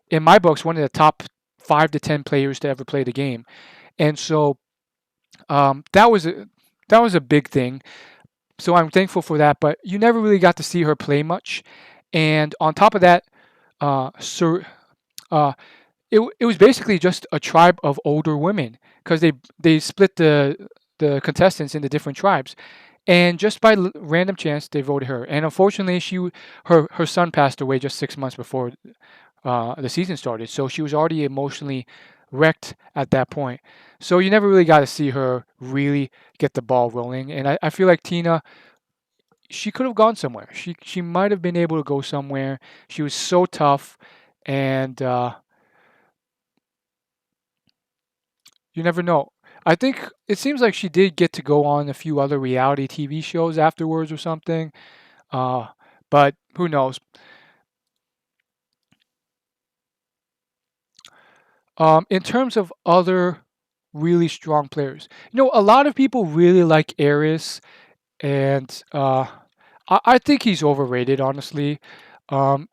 in my books, one of the top 5 to 10 players to ever play the game. And so that was a big thing. So I'm thankful for that. But you never really got to see her play much. And on top of that, Sur, uh, it was basically just a tribe of older women because they split the contestants into different tribes, and just by random chance they voted her. And unfortunately, her son passed away just 6 months before the season started, so she was already emotionally wrecked at that point. So you never really got to see her really get the ball rolling. And I feel like Tina, she could have gone somewhere. She might have been able to go somewhere. She was so tough, and you never know. I think it seems like she did get to go on a few other reality TV shows afterwards or something. Uh, but who knows? In terms of other really strong players, a lot of people really like Eris, and I think he's overrated, honestly.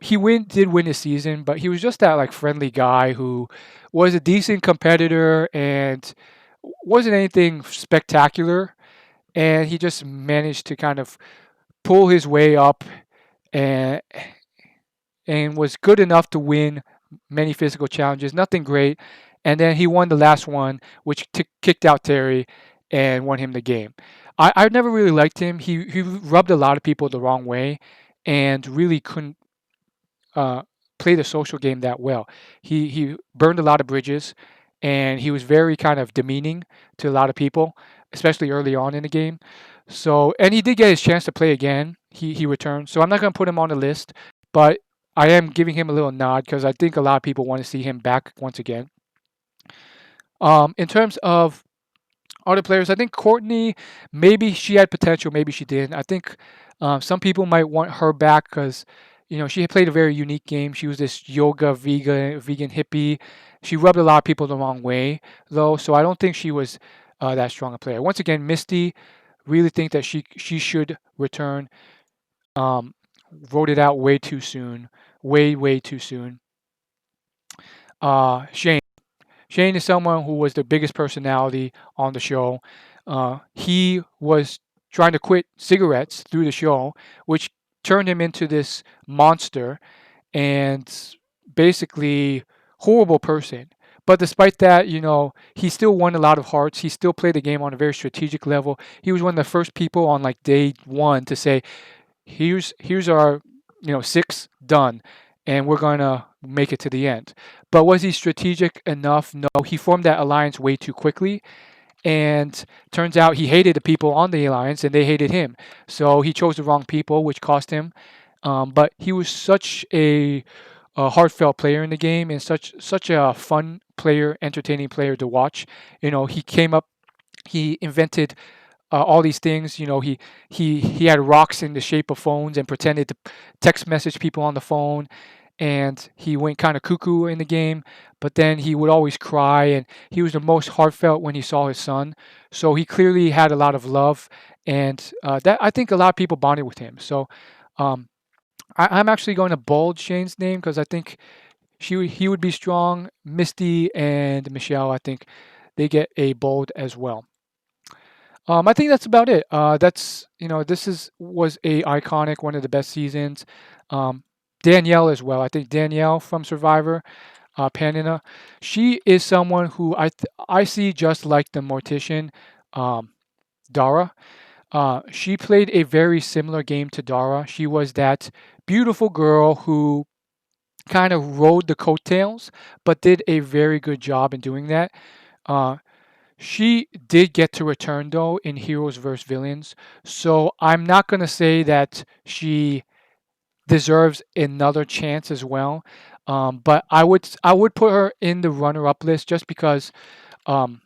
He did win his season, but he was just that like friendly guy who was a decent competitor and wasn't anything spectacular. And he just managed to kind of pull his way up and was good enough to win many physical challenges. Nothing great, and then he won the last one, which kicked out Terry and won him the game. I never really liked him. He rubbed a lot of people the wrong way, and really couldn't uh, play the social game that well. He burned a lot of bridges, and he was very kind of demeaning to a lot of people, especially early on in the game. So, and he did get his chance to play again. He returned. So I'm not going to put him on the list, but I am giving him a little nod because I think a lot of people want to see him back once again. In terms of other players, I think Courtney, maybe she had potential, maybe she didn't. I think some people might want her back because she had played a very unique game. She was this yoga vegan hippie. She rubbed a lot of people the wrong way, though, so I don't think she was that strong a player. Once again, Misty, really think that she should return. Um, Voted out way too soon, way too soon. Shane. Shane is someone who was the biggest personality on the show. He was trying to quit cigarettes through the show, which turned him into this monster and basically horrible person. But despite that, he still won a lot of hearts. He still played the game on a very strategic level. He was one of the first people on like day one to say, here's our 6 done, and we're gonna make it to the end. But was he strategic enough? No, he formed that alliance way too quickly, and turns out he hated the people on the alliance and they hated him, so he chose the wrong people, which cost him. But he was such a heartfelt player in the game, and such a fun player, entertaining player to watch. He came up, he invented all these things. He had rocks in the shape of phones and pretended to text message people on the phone. And he went kind of cuckoo in the game, but then he would always cry, and he was the most heartfelt when he saw his son. So he clearly had a lot of love, and that I think a lot of people bonded with him. So um, I'm actually going to bold Shane's name because I think he would be strong. Misty and Michelle, I think they get a bold as well. I think that's about it. That's this is was a iconic one of the best seasons. Um, Danielle as well. I think Danielle from Survivor, Panina, she is someone who I see just like the mortician, um, Darrah. She played a very similar game to Darrah. She was that beautiful girl who kind of rode the coattails, but did a very good job in doing that. Uh, she did get to return though in Heroes vs Villains, so I'm not gonna say that she deserves another chance as well. But I would put her in the runner-up list just because, um,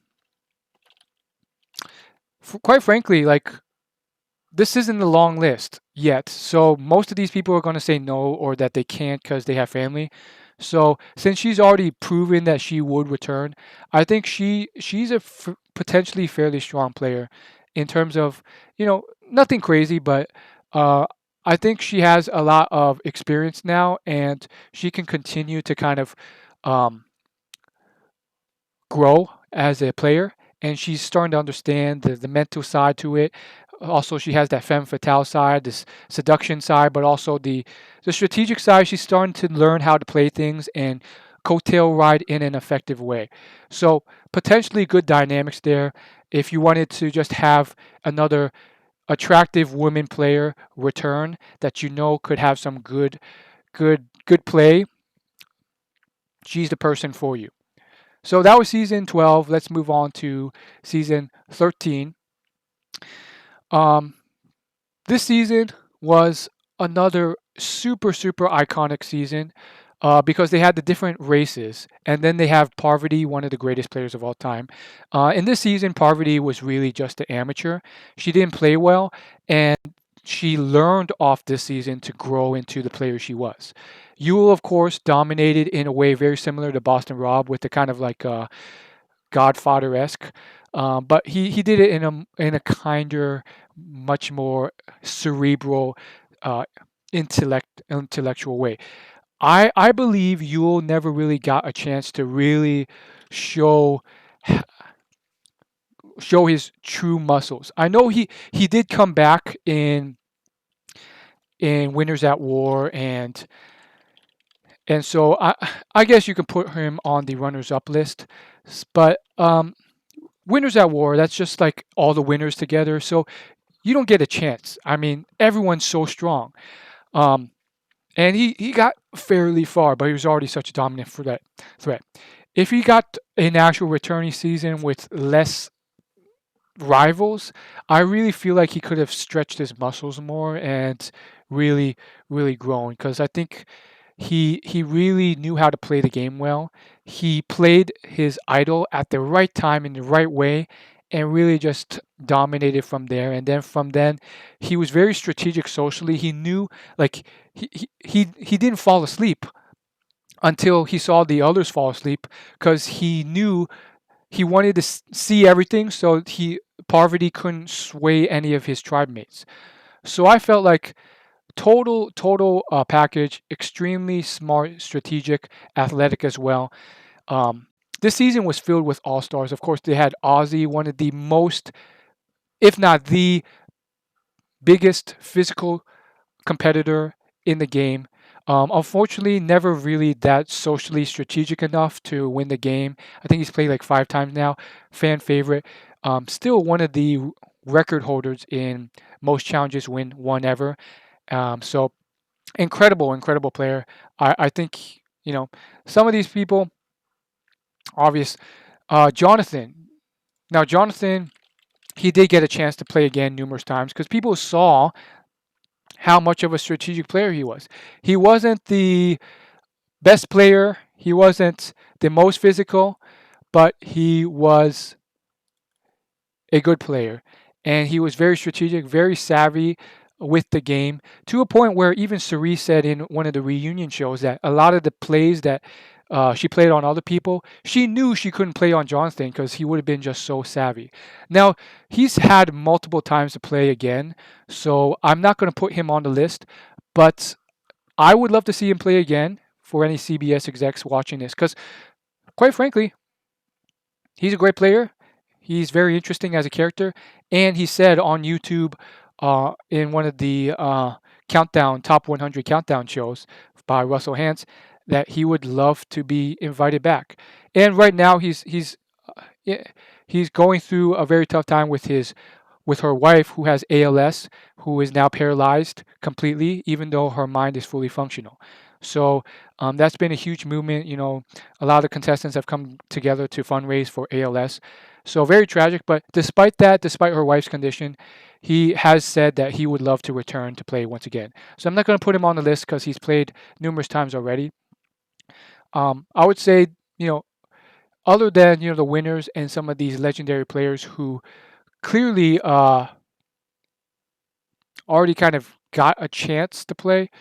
quite frankly, like this isn't a long list yet. So most of these people are going to say no or that they can't because they have family. So since she's already proven that she would return, I think she's a potentially fairly strong player in terms of nothing crazy, but uh, I think she has a lot of experience now, and she can continue to kind of um, grow as a player, and she's starting to understand the mental side to it. Also, she has that femme fatale side, this seduction side, but also the strategic side. She's starting to learn how to play things and coattail ride in an effective way. So potentially good dynamics there. If you wanted to just have another attractive woman player return that could have some good play, she's the person for you. So that was season 12. Let's move on to season 13. Um, this season was another super iconic season because they had the different races, and then they have Parvati, one of the greatest players of all time. In this season, Parvati was really just an amateur. She didn't play well, and she learned off this season to grow into the player she was. Yule, of course, dominated in a way very similar to Boston Rob with the kind of like Godfather-esque, but he did it in a kinder, much more cerebral, uh, intellectual way. I believe Yule never really got a chance to really show show his true muscles. I know he did come back in Winners at War, and so I guess you can put him on the runners up list, but Winners at War, that's just like all the winners together. So you don't get a chance. I mean, everyone's so strong. Um, and he got fairly far, but he was already such a dominant threat. If he got an actual returning season with less rivals, I really feel like he could have stretched his muscles more and really, really grown because I think he really knew how to play the game well. He played his idol at the right time in the right way and really just dominated from there. And then from then, he was very strategic socially. He knew like he didn't fall asleep until he saw the others fall asleep because he knew he wanted to see everything so he Parvati couldn't sway any of his tribe mates. So I felt like total package, extremely smart, strategic, athletic as well. Um, this season was filled with all stars. Of course, they had Ozzy, one of the most, if not the biggest physical competitor in the game. Unfortunately, never really that socially strategic enough to win the game. I think he's played like 5 times now. Fan favorite. Still one of the record holders in most challenges won ever. So incredible player. I think some of these people, obvious. Jonathan. Now Jonathan, he did get a chance to play again numerous times because people saw how much of a strategic player he was. He wasn't the best player. He wasn't the most physical, but he was a good player. And he was very strategic, very savvy with the game, to a point where even Cerise said in one of the reunion shows that a lot of the plays that she played on other people, she knew she couldn't play on Jonathan because he would have been just so savvy. Now, he's had multiple times to play again, so I'm not going to put him on the list, but I would love to see him play again for any CBS execs watching this, because quite frankly, he's a great player. He's very interesting as a character, and he said on YouTube, in one of the countdown top 100 countdown shows by Russell Hantz, that he would love to be invited back. And right now, yeah, he's going through a very tough time with her wife, who has ALS, who is now paralyzed completely, even though her mind is fully functional. So that's been a huge movement. A lot of contestants have come together to fundraise for ALS. So very tragic. But despite that, despite her wife's condition, he has said that he would love to return to play once again. So I'm not going to put him on the list because he's played numerous times already. I would say, you know, other than the winners and some of these legendary players who clearly already kind of got a chance to play,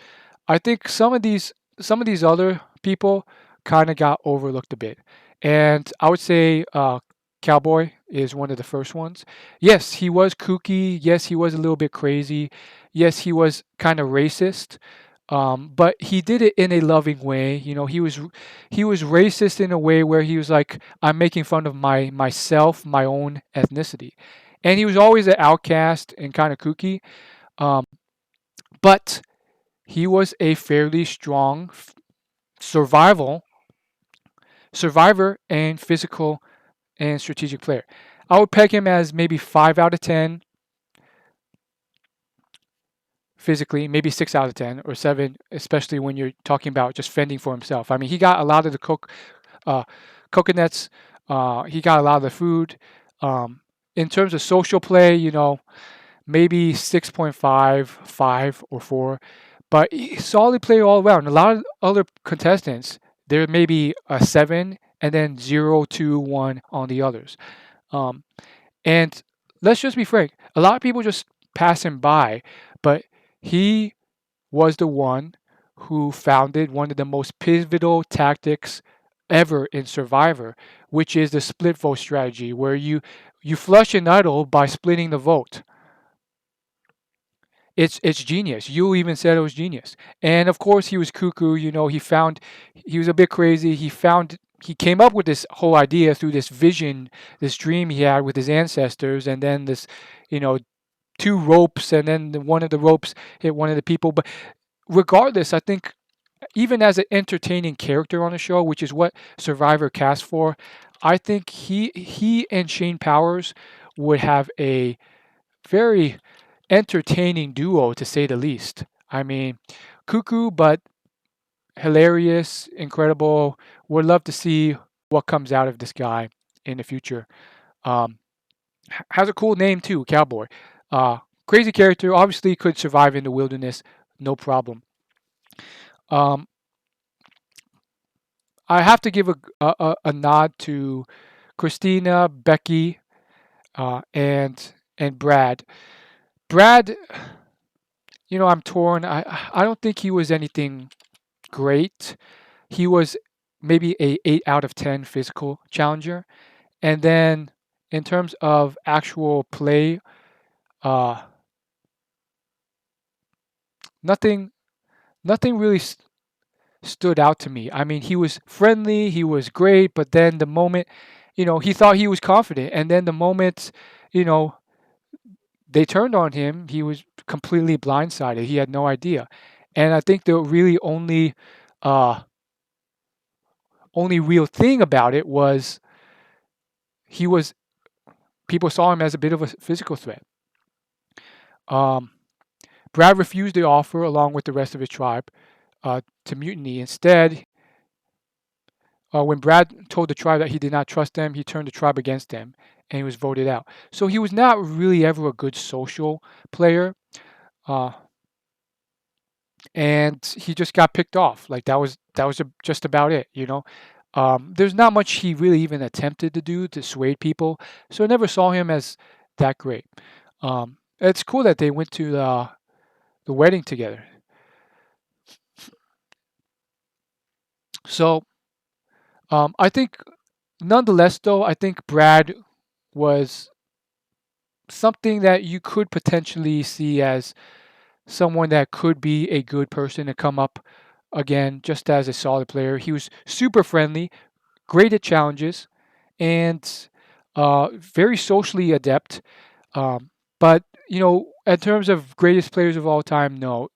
I think some of these other people kind of got overlooked a bit. And I would say Cao Boi is one of the first ones. Yes, he was kooky. Yes, he was a little bit crazy. Yes, he was kind of racist. But he did it in a loving way. He was racist in a way where he was like, I'm making fun of myself, my own ethnicity, and he was always an outcast and kind of kooky. Um, but he was a fairly strong survival survivor and physical and strategic player. I would peg him as maybe 5 out of 10 physically, maybe 6 out of 10 or 7, especially when you're talking about just fending for himself. I mean, he got a lot of the uh, coconuts. He got a lot of the food. In terms of social play, maybe 6.5, 5 or 4. But solid player all around. A lot of other contestants, there may be a 7 and then 0, 2, 1 on the others. Um, and let's just be frank, a lot of people just pass him by, but he was the one who founded one of the most pivotal tactics ever in Survivor, which is the split vote strategy, where you flush an idol by splitting the vote. It's genius. You even said it was genius. And of course he was cuckoo, he was a bit crazy. He came up with this whole idea through this vision, this dream he had with his ancestors, and then this, you know, two ropes, and then one of the ropes hit one of the people. But regardless, I think even as an entertaining character on the show, which is what Survivor cast for, I think he and Shane Powers would have a very entertaining duo, to say the least. I mean, cuckoo, but hilarious, incredible. Would love to see what comes out of this guy in the future. Um, has a cool name too, Cowboy. Crazy character. Obviously, could survive in the wilderness, no problem. Um, I have to give a nod to Christina, Becky, and Brad. Brad, I'm torn. I don't think he was anything great. He was maybe a 8 out of 10 physical challenger, and then in terms of actual play, uh, nothing nothing really stood out to me. I mean, he was friendly, he was great, but then the moment, he thought he was confident, and then the moment, you know, they turned on him, he was completely blindsided. He had no idea. And I think the really uh, only real thing about it was he was people saw him as a bit of a physical threat. Um, Brad refused the offer along with the rest of his tribe to mutiny. Instead, when Brad told the tribe that he did not trust them, he turned the tribe against them and he was voted out. So he was not really ever a good social player. Uh, and he just got picked off. Like that was just about it. There's not much he really even attempted to do to sway people, so I never saw him as that great. It's cool that they went to the wedding together. So I think, nonetheless, though, I think Brad was something that you could potentially see as someone that could be a good person to come up again, just as a solid player. He was super friendly, great at challenges, and very socially adept. Um, but in terms of greatest players of all time, no,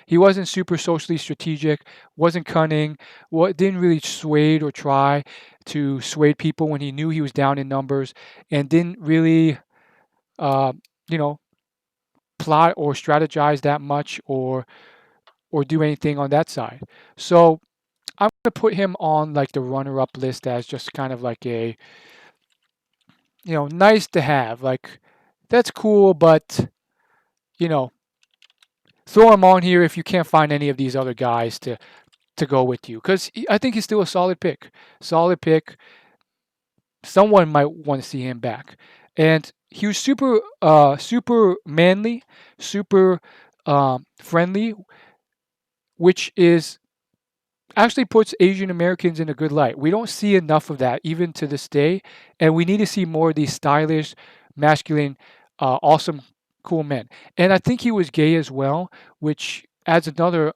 he wasn't super socially strategic, wasn't cunning, didn't really sway or try to sway people when he knew he was down in numbers, and didn't really, uh, you know, plot or strategize that much or do anything on that side. So I'm gonna put him on like the runner-up list as just kind of like a nice to have. Like that's cool, but you know throw him on here if you can't find any of these other guys to go with you because I think he's still a solid pick. Solid pick. Someone might want to see him back, and he was super manly, super friendly, which is actually puts Asian Americans in a good light. We don't see enough of that even to this day, and we need to see more of these stylish, masculine, awesome, cool men. And I think he was gay as well, which adds another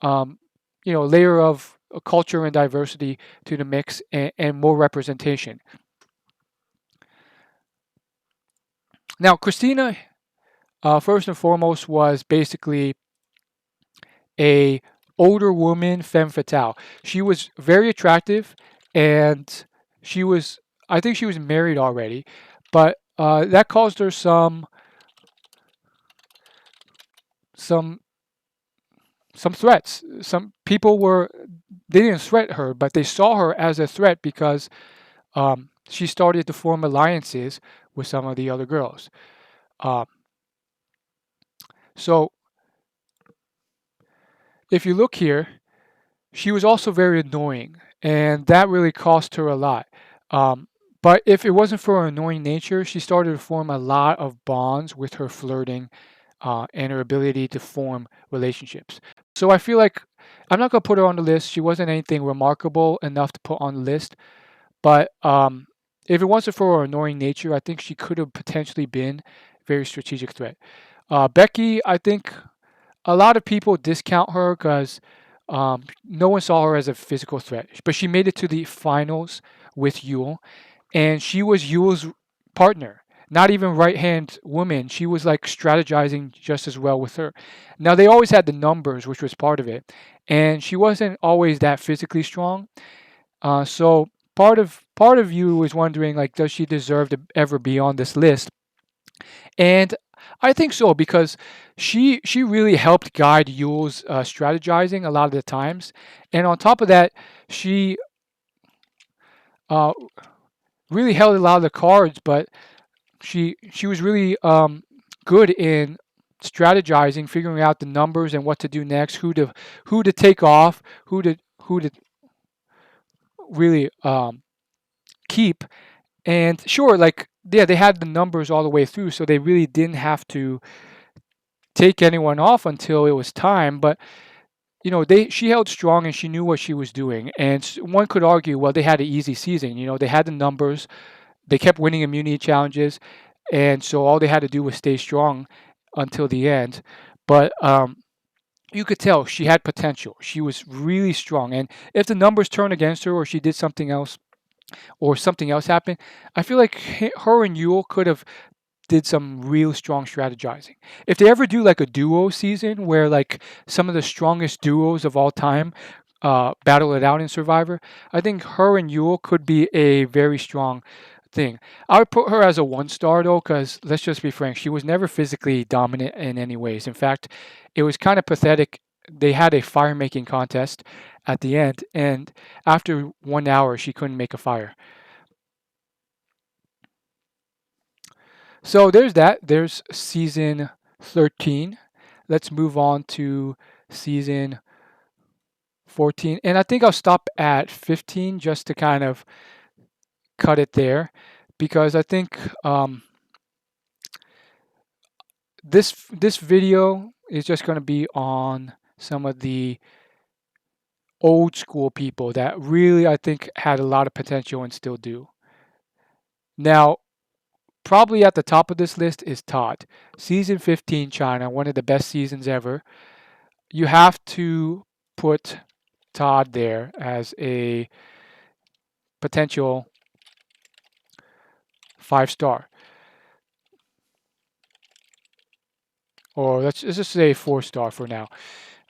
layer of culture and diversity to the mix and more representation. Now, Christina, first and foremost, was basically a older woman femme fatale. She was very attractive, and she was I think she was married already, but that caused her some some threats. Some people they didn't threat her, but they saw her as a threat because she started to form alliances with some of the other girls. Uh, so if you look here, she was also very annoying, and that really cost her a lot. Um, but if it wasn't for her annoying nature, she started to form a lot of bonds with her flirting and her ability to form relationships. So I feel like I'm not going to put her on the list. She wasn't anything remarkable enough to put on the list. But if it wasn't for her annoying nature, I think she could have potentially been a very strategic threat. Becky, I think a lot of people discount her because no one saw her as a physical threat, but she made it to the finals with Yule, and she was Yule's partner. Not even right hand woman. She was like strategizing just as well with her. Now they always had the numbers, which was part of it, and she wasn't always that physically strong. So part of you was wondering like, does she deserve to ever be on this list? And I think so because she really helped guide Yule's strategizing a lot of the times, and on top of that, she uh, really held a lot of the cards. But she was really good in strategizing, figuring out the numbers and what to do next, who to take off, who to really keep. And sure, like yeah, they had the numbers all the way through, so they really didn't have to take anyone off until it was time. But they she held strong and she knew what she was doing. And one could argue, well, they had an easy season. They had the numbers, they kept winning immunity challenges, and so all they had to do was stay strong until the end. But you could tell she had potential. She was really strong, and if the numbers turned against her or she did something else or something else happened, I feel like her and Yule could have did some real strong strategizing. If they ever do like a duo season where like some of the strongest duos of all time battle it out in Survivor, I think her and Yule could be a very strong thing. I would put her as a 1 star though, because let's just be frank, she was never physically dominant in any ways. In fact, it was kind of pathetic. They had a fire making contest at the end, and after 1 hour, she couldn't make a fire. So there's that. There's season 13. Let's move on to season 14. And I think I'll stop at 15 just to kind of cut it there because I think this video is just going to be on some of the old school people that really I think had a lot of potential and still do. Now, probably at the top of this list is Todd. Season 15 China, one of the best seasons ever. You have to put Todd there as a potential 5-star, or let's just say 4-star for now,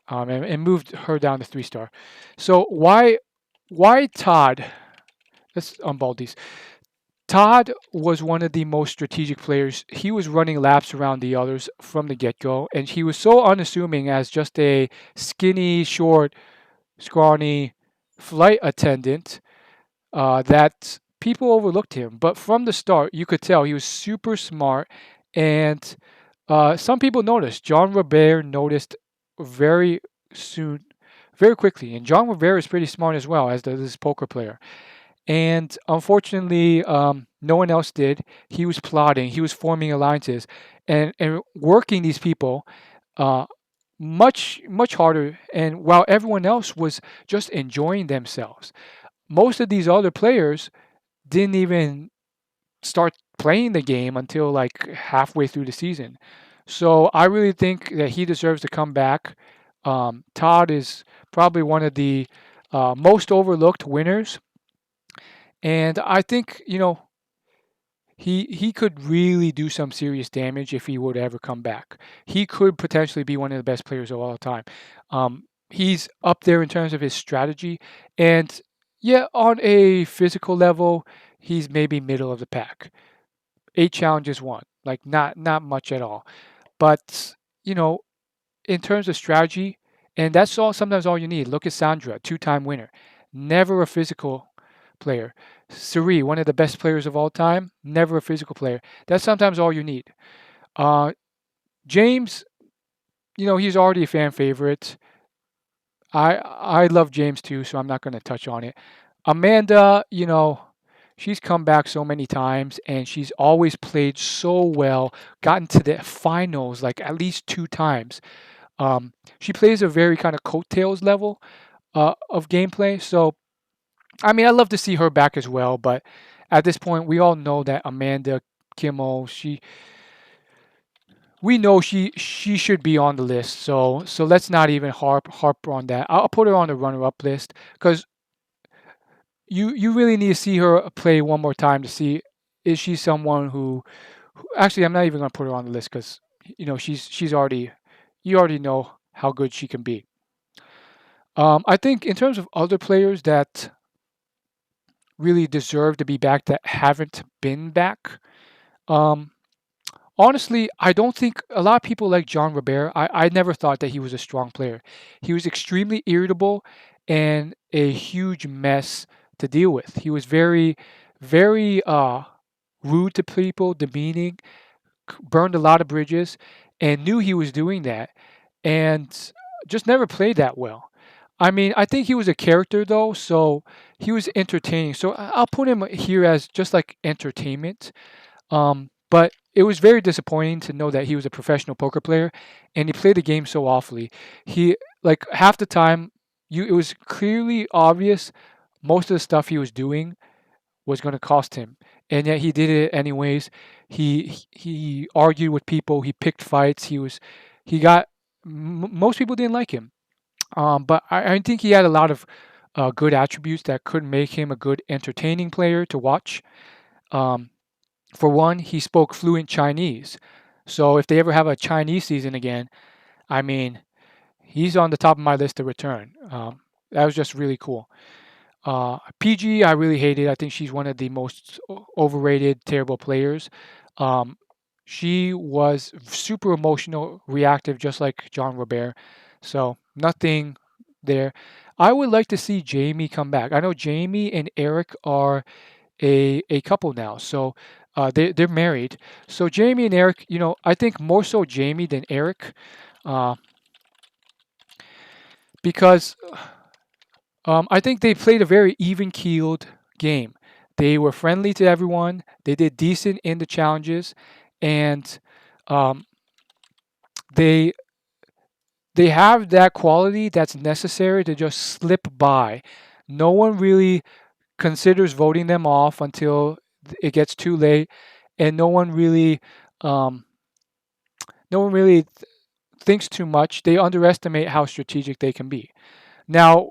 and moved her down to 3-star. So why Todd? Let's unball these. Todd was one of the most strategic players. He was running laps around the others from the get-go, and he was so unassuming as just a skinny, short, scrawny flight attendant that people overlooked him. But from the start, you could tell he was super smart, and some people noticed. John Robert noticed very soon, very quickly, and John Robert is pretty smart as well as this poker player. And unfortunately, no one else did. He was plotting, he was forming alliances, and working these people uh, much harder. And while everyone else was just enjoying themselves, most of these other players didn't even start playing the game until like halfway through the season. So I really think that he deserves to come back. Todd is probably one of the most overlooked winners, and I think he could really do some serious damage if he were to ever come back. He could potentially be one of the best players of all time. He's up there in terms of his strategy, and yeah, on a physical level, he's maybe middle of the pack. 8 challenges won, like not much at all. But you know, in terms of strategy, and that's all sometimes all you need. Look at Sandra, 2-time winner, never a physical player. Suri, one of the best players of all time, never a physical player. That's sometimes all you need. Uh, James, he's already a fan favorite. I love James too, so I'm not going to touch on it. Amanda, she's come back so many times and she's always played so well, gotten to the finals like at least 2 times. She plays a very kind of coattails level of gameplay. So, I mean, I'd love to see her back as well, but at this point, we all know that Amanda Kimmel, we know she should be on the list. So let's not even harp on that. I'll put her on the runner-up list because you really need to see her play one more time to see is she someone actually I'm not even going to put her on the list because she's already you already know how good she can be. I think in terms of other players that really deserve to be back that haven't been back, um, honestly, I don't think a lot of people like John Robert. I never thought that he was a strong player. He was extremely irritable and a huge mess to deal with. He was very rude to people, demeaning, burned a lot of bridges, and knew he was doing that, and just never played that well. I mean, I think he was a character though, so he was entertaining. So I'll put him here as just like entertainment. But it was very disappointing to know that he was a professional poker player and he played the game so awfully. He like half the time it was clearly obvious most of the stuff he was doing was going to cost him, and yet he did it anyways. He argued with people, he picked fights, he got most people didn't like him. But I think he had a lot of good attributes that could make him a good entertaining player to watch. Um, for one, he spoke fluent Chinese. So if they ever have a Chinese season again, I mean, he's on the top of my list to return. That was just really cool. PG, I really hated. I think she's one of the most overrated, terrible players. Um, she was super emotional, reactive, just like John Robert. So nothing there. I would like to see Jamie come back. I know Jamie and Erik are a couple now. So they're married. So Jamie and Erik, I think more so Jamie than Erik, uh, because I think they played a very even keeled game. They were friendly to everyone. They did decent in the challenges, and um, they they have that quality that's necessary to just slip by. No one really considers voting them off until it gets too late, and um, no one really thinks too much. They underestimate how strategic they can be. Now,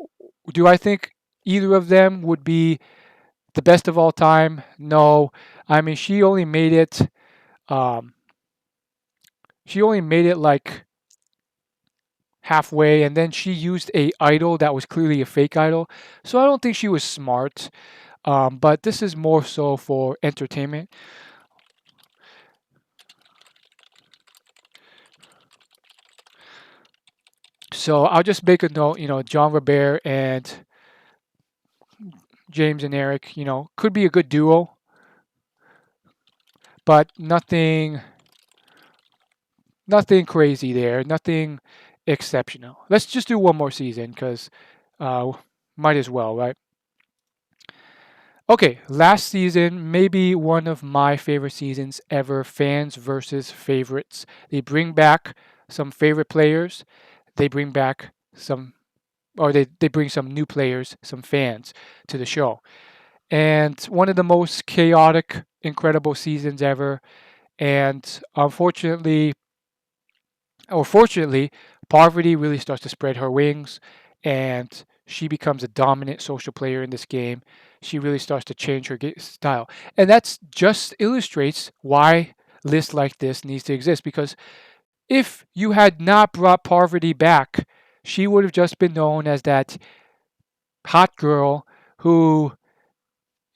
Do I think either of them would be the best of all time? No. I mean, she only made it. Um, she only made it like halfway, and then she used a idol that was clearly a fake idol. So I don't think she was smart. But this is more so for entertainment. So I'll just make a note. John Robert and James and Erik. Could be a good duo, but nothing crazy there. Nothing exceptional. Let's just do one more season because uh, might as well, right? Okay, last season, maybe one of my favorite seasons ever, fans versus favorites. They bring back some favorite players. They bring back some, or they bring some new players, some fans to the show. And one of the most chaotic, incredible seasons ever. And unfortunately, or fortunately, Parvati really starts to spread her wings and she becomes a dominant social player in this game. She really starts to change her style. And that's just illustrates why lists like this needs to exist because if you had not brought Parvati back, she would have just been known as that hot girl who,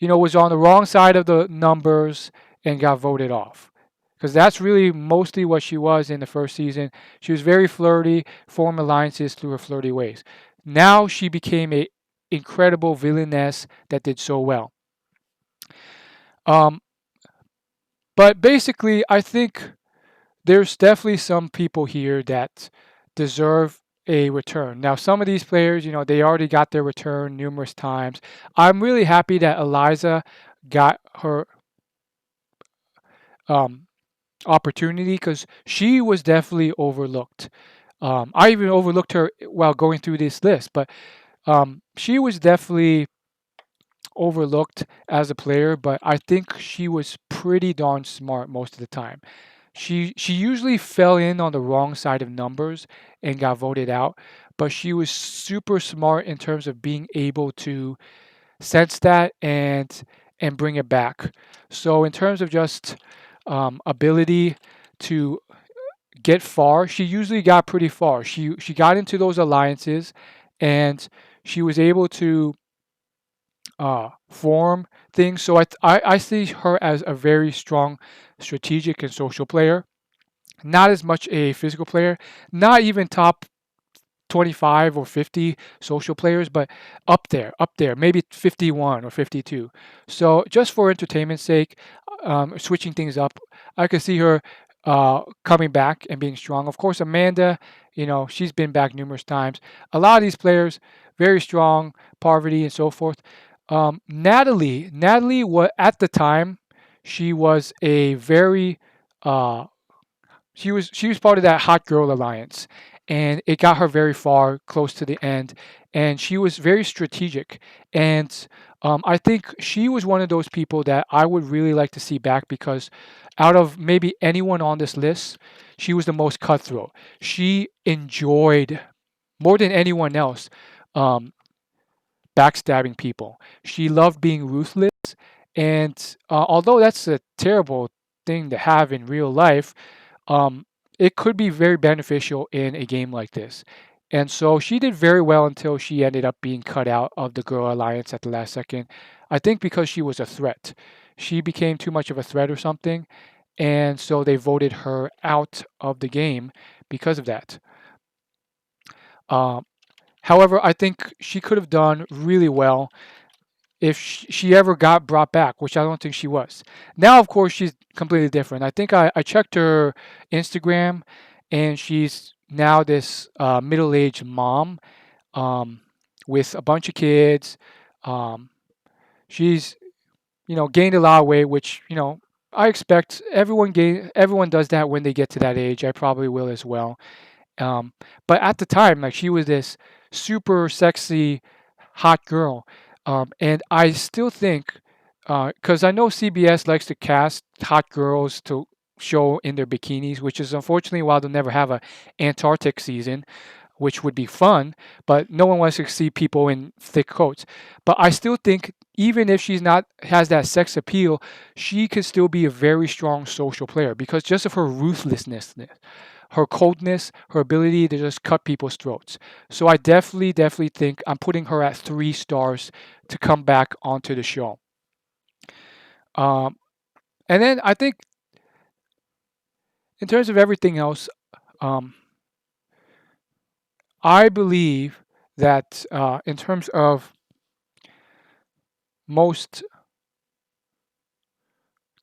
was on the wrong side of the numbers and got voted off. Because that's really mostly what she was in the first season. She was very flirty, formed alliances through her flirty ways. Now she became a incredible villainess that did so well. Um, but basically, I think there's definitely some people here that deserve a return. Now, some of these players, they already got their return numerous times. I'm really happy that Eliza got her um, opportunity because she was definitely overlooked. I even overlooked her while going through this list, but she was definitely overlooked as a player, but I think she was pretty darn smart most of the time. She usually fell in on the wrong side of numbers and got voted out, but she was super smart in terms of being able to sense that and bring it back. So in terms of just ability to get far, she usually got pretty far. She got into those alliances, and she was able to form things. So I see her as a very strong strategic and social player. Not as much a physical player. Not even top 25 or 50 social players, but up there, maybe 51 or 52. So just for entertainment's sake, switching things up, I could see her coming back and being strong. Of course, Amanda, she's been back numerous times. A lot of these players, very strong, Parvati and so forth. Natalie, what at the time, she was a very uh, she was part of that hot girl alliance, and it got her very far, close to the end. And she was very strategic, and I think she was one of those people that I would really like to see back because out of maybe anyone on this list, she was the most cutthroat. She enjoyed more than anyone else um, backstabbing people. She loved being ruthless, and although that's a terrible thing to have in real life, um, it could be very beneficial in a game like this. And so she did very well until she ended up being cut out of the Girl Alliance at the last second. I think because she was a threat. She became too much of a threat or something. And so they voted her out of the game because of that. Um, However, I think she could have done really well if she ever got brought back, which I don't think she was. Now, of course, she's completely different. I think I checked her Instagram, and she's now this middle-aged mom um, with a bunch of kids. Um, she's gained a lot of weight, which I expect everyone does that when they get to that age. I probably will as well. Um, but at the time, like she was this super sexy, hot girl, and I still think, because I know CBS likes to cast hot girls to show in their bikinis, which is unfortunately why they'll never have a Antarctic season, which would be fun, but no one wants to see people in thick coats. But I still think even if she's not has that sex appeal, she could still be a very strong social player because just of her ruthlessness, her coldness, her ability to just cut people's throats. So I definitely think I'm putting her at 3 stars to come back onto the show. Um, and then I think in terms of everything else, um, I believe that in terms of most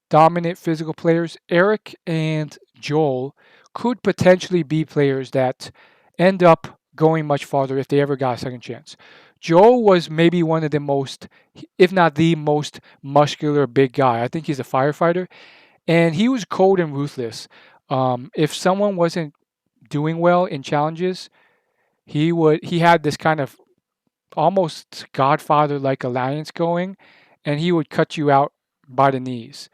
dominant physical players, Erik and Joel could potentially be players that end up going much farther if they ever got a second chance. Joel was maybe one of the most, if not the most muscular big guy. I think he's a firefighter, and he was cold and ruthless. If someone wasn't doing well in challenges, he had this kind of almost Godfather like alliance going, and he would cut you out by the knees.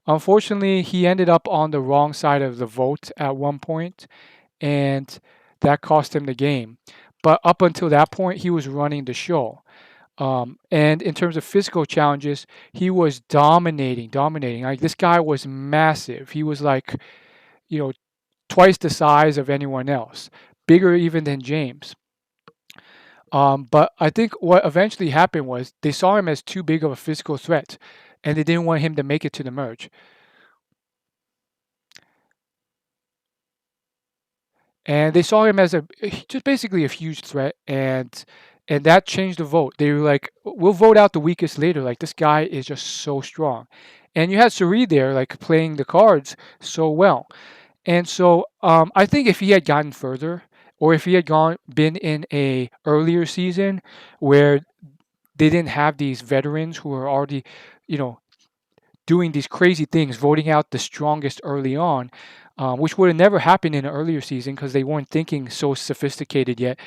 Unfortunately, he ended up on the wrong side of the vote at one point, and that cost him the game. But up until that point, he was running the show. And in terms of physical challenges, he was dominating. Like this guy was massive. He was like, you know, twice the size of anyone else, bigger even than James. But I think what eventually happened was they saw him as too big of a physical threat, and they didn't want him to make it to the merge. And they saw him as just basically a huge threat, and that changed the vote. They were like, "We'll vote out the weakest later. Like this guy is just so strong." And you had Suri there, like playing the cards so well. And so I think if he had gotten further, or if he had been in a earlier season where they didn't have these veterans who are already, you know, doing these crazy things, voting out the strongest early on, which would have never happened in an earlier season because they weren't thinking so sophisticated yet.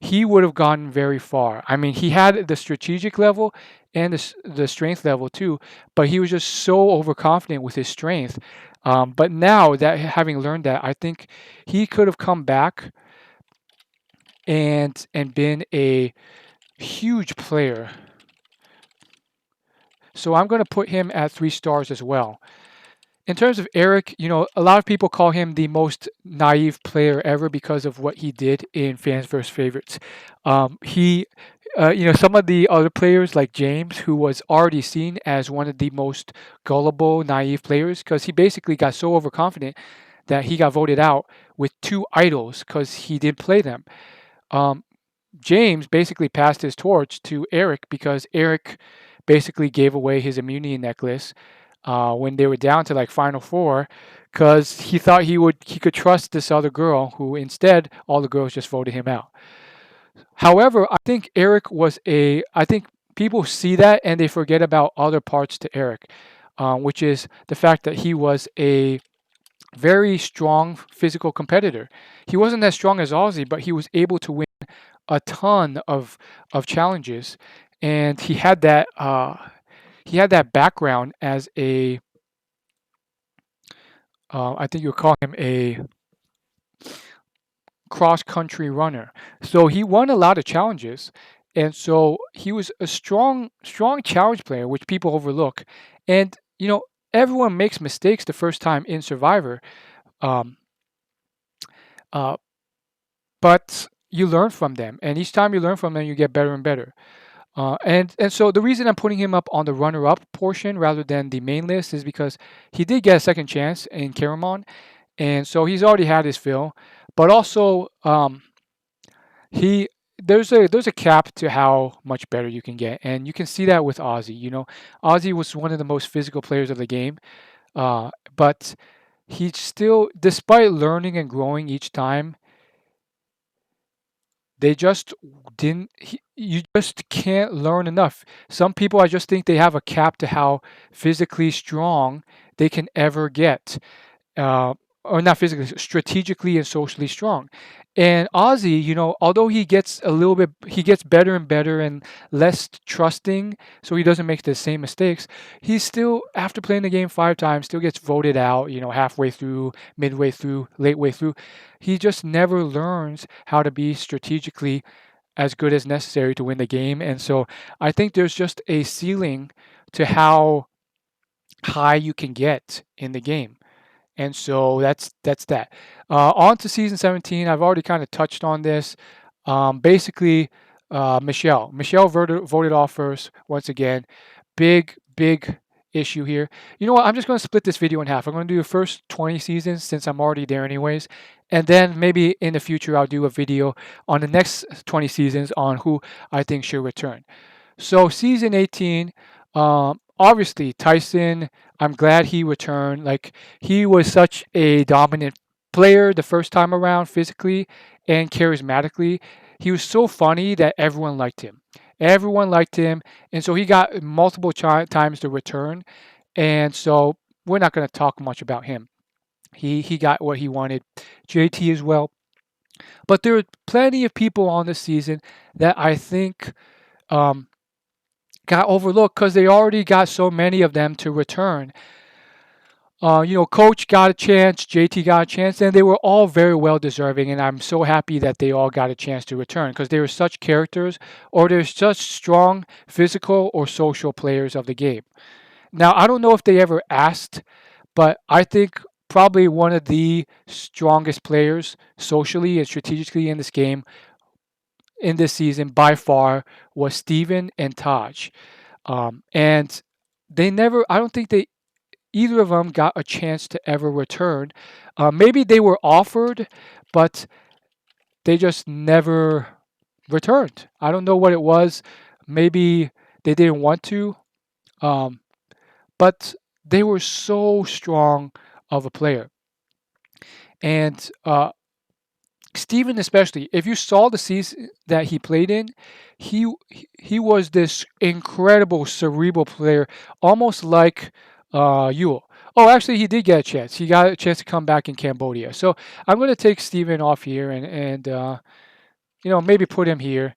He would have gotten very far. I mean, he had the strategic level and the strength level too, but he was just so overconfident with his strength. But now that having learned that, I think he could have come back and been a huge player. So I'm going to put him at 3 stars as well. In terms of Erik, a lot of people call him the most naive player ever because of what he did in Fans vs. Favorites. Some of the other players like James, who was already seen as one of the most gullible, naive players, because he basically got so overconfident that he got voted out with 2 idols because he didn't play them. James basically passed his torch to Erik because Erik basically gave away his immunity necklace when they were down to like final 4 because he thought he could trust this other girl who instead all the girls just voted him out. However, I think I think people see that and they forget about other parts to Erik, which is the fact that he was a very strong physical competitor. He wasn't as strong as Ozzy, but he was able to win a ton of challenges, and he had that background as a I think you would call him a cross country runner. So he won a lot of challenges, and so he was a strong challenge player, which people overlook. And everyone makes mistakes the first time in Survivor, um, uh, but you learn from them, and each time you learn from them, you get better and better. And so the reason I'm putting him up on the runner-up portion rather than the main list is because he did get a second chance in Caramon, and so he's already had his fill. But also, he there's a cap to how much better you can get, and you can see that with Ozzy. Ozzy was one of the most physical players of the game, but he still, despite learning and growing each time, they just didn't. You just can't learn enough. Some people, I just think they have a cap to how physically strong they can ever get. or not physically, strategically and socially strong. And Ozzy, although he gets better and better and less trusting, so he doesn't make the same mistakes. He still, after playing the game 5 times, still gets voted out. Halfway through, midway through, late way through. He just never learns how to be strategically as good as necessary to win the game. And so I think there's just a ceiling to how high you can get in the game. And so that's that. On to season 17. I've already kind of touched on this. Basically, Michelle voted off first once again. Big issue here. You know what? I'm just going to split this video in half. I'm going to do the first 20 seasons since I'm already there anyways. And then maybe in the future, I'll do a video on the next 20 seasons on who I think should return. So season 18, obviously Tyson, I'm glad he returned. Like, he was such a dominant player the first time around, physically and charismatically. He was so funny that everyone liked him. Everyone liked him, and so he got multiple times to return. And so we're not going to talk much about him. He got what he wanted. JT as well. But there are plenty of people on this season that I think got overlooked because they already got so many of them to return. Coach got a chance, JT got a chance, and they were all very well deserving. And I'm so happy that they all got a chance to return because they were such characters, or they're such strong physical or social players of the game. Now, I don't know if they ever asked, but I think probably one of the strongest players socially and strategically in this game in this season by far was Steven and Taj. And I don't think either of them got a chance to ever return. Maybe they were offered, but they just never returned. I don't know what it was. Maybe they didn't want to. But they were so strong of a player. And Steven especially, if you saw the season that he played in, he was this incredible cerebral player, almost like Yule. Oh, actually, he did get a chance. He got a chance to come back in Cambodia. So I'm going to take Steven off here and maybe put him here.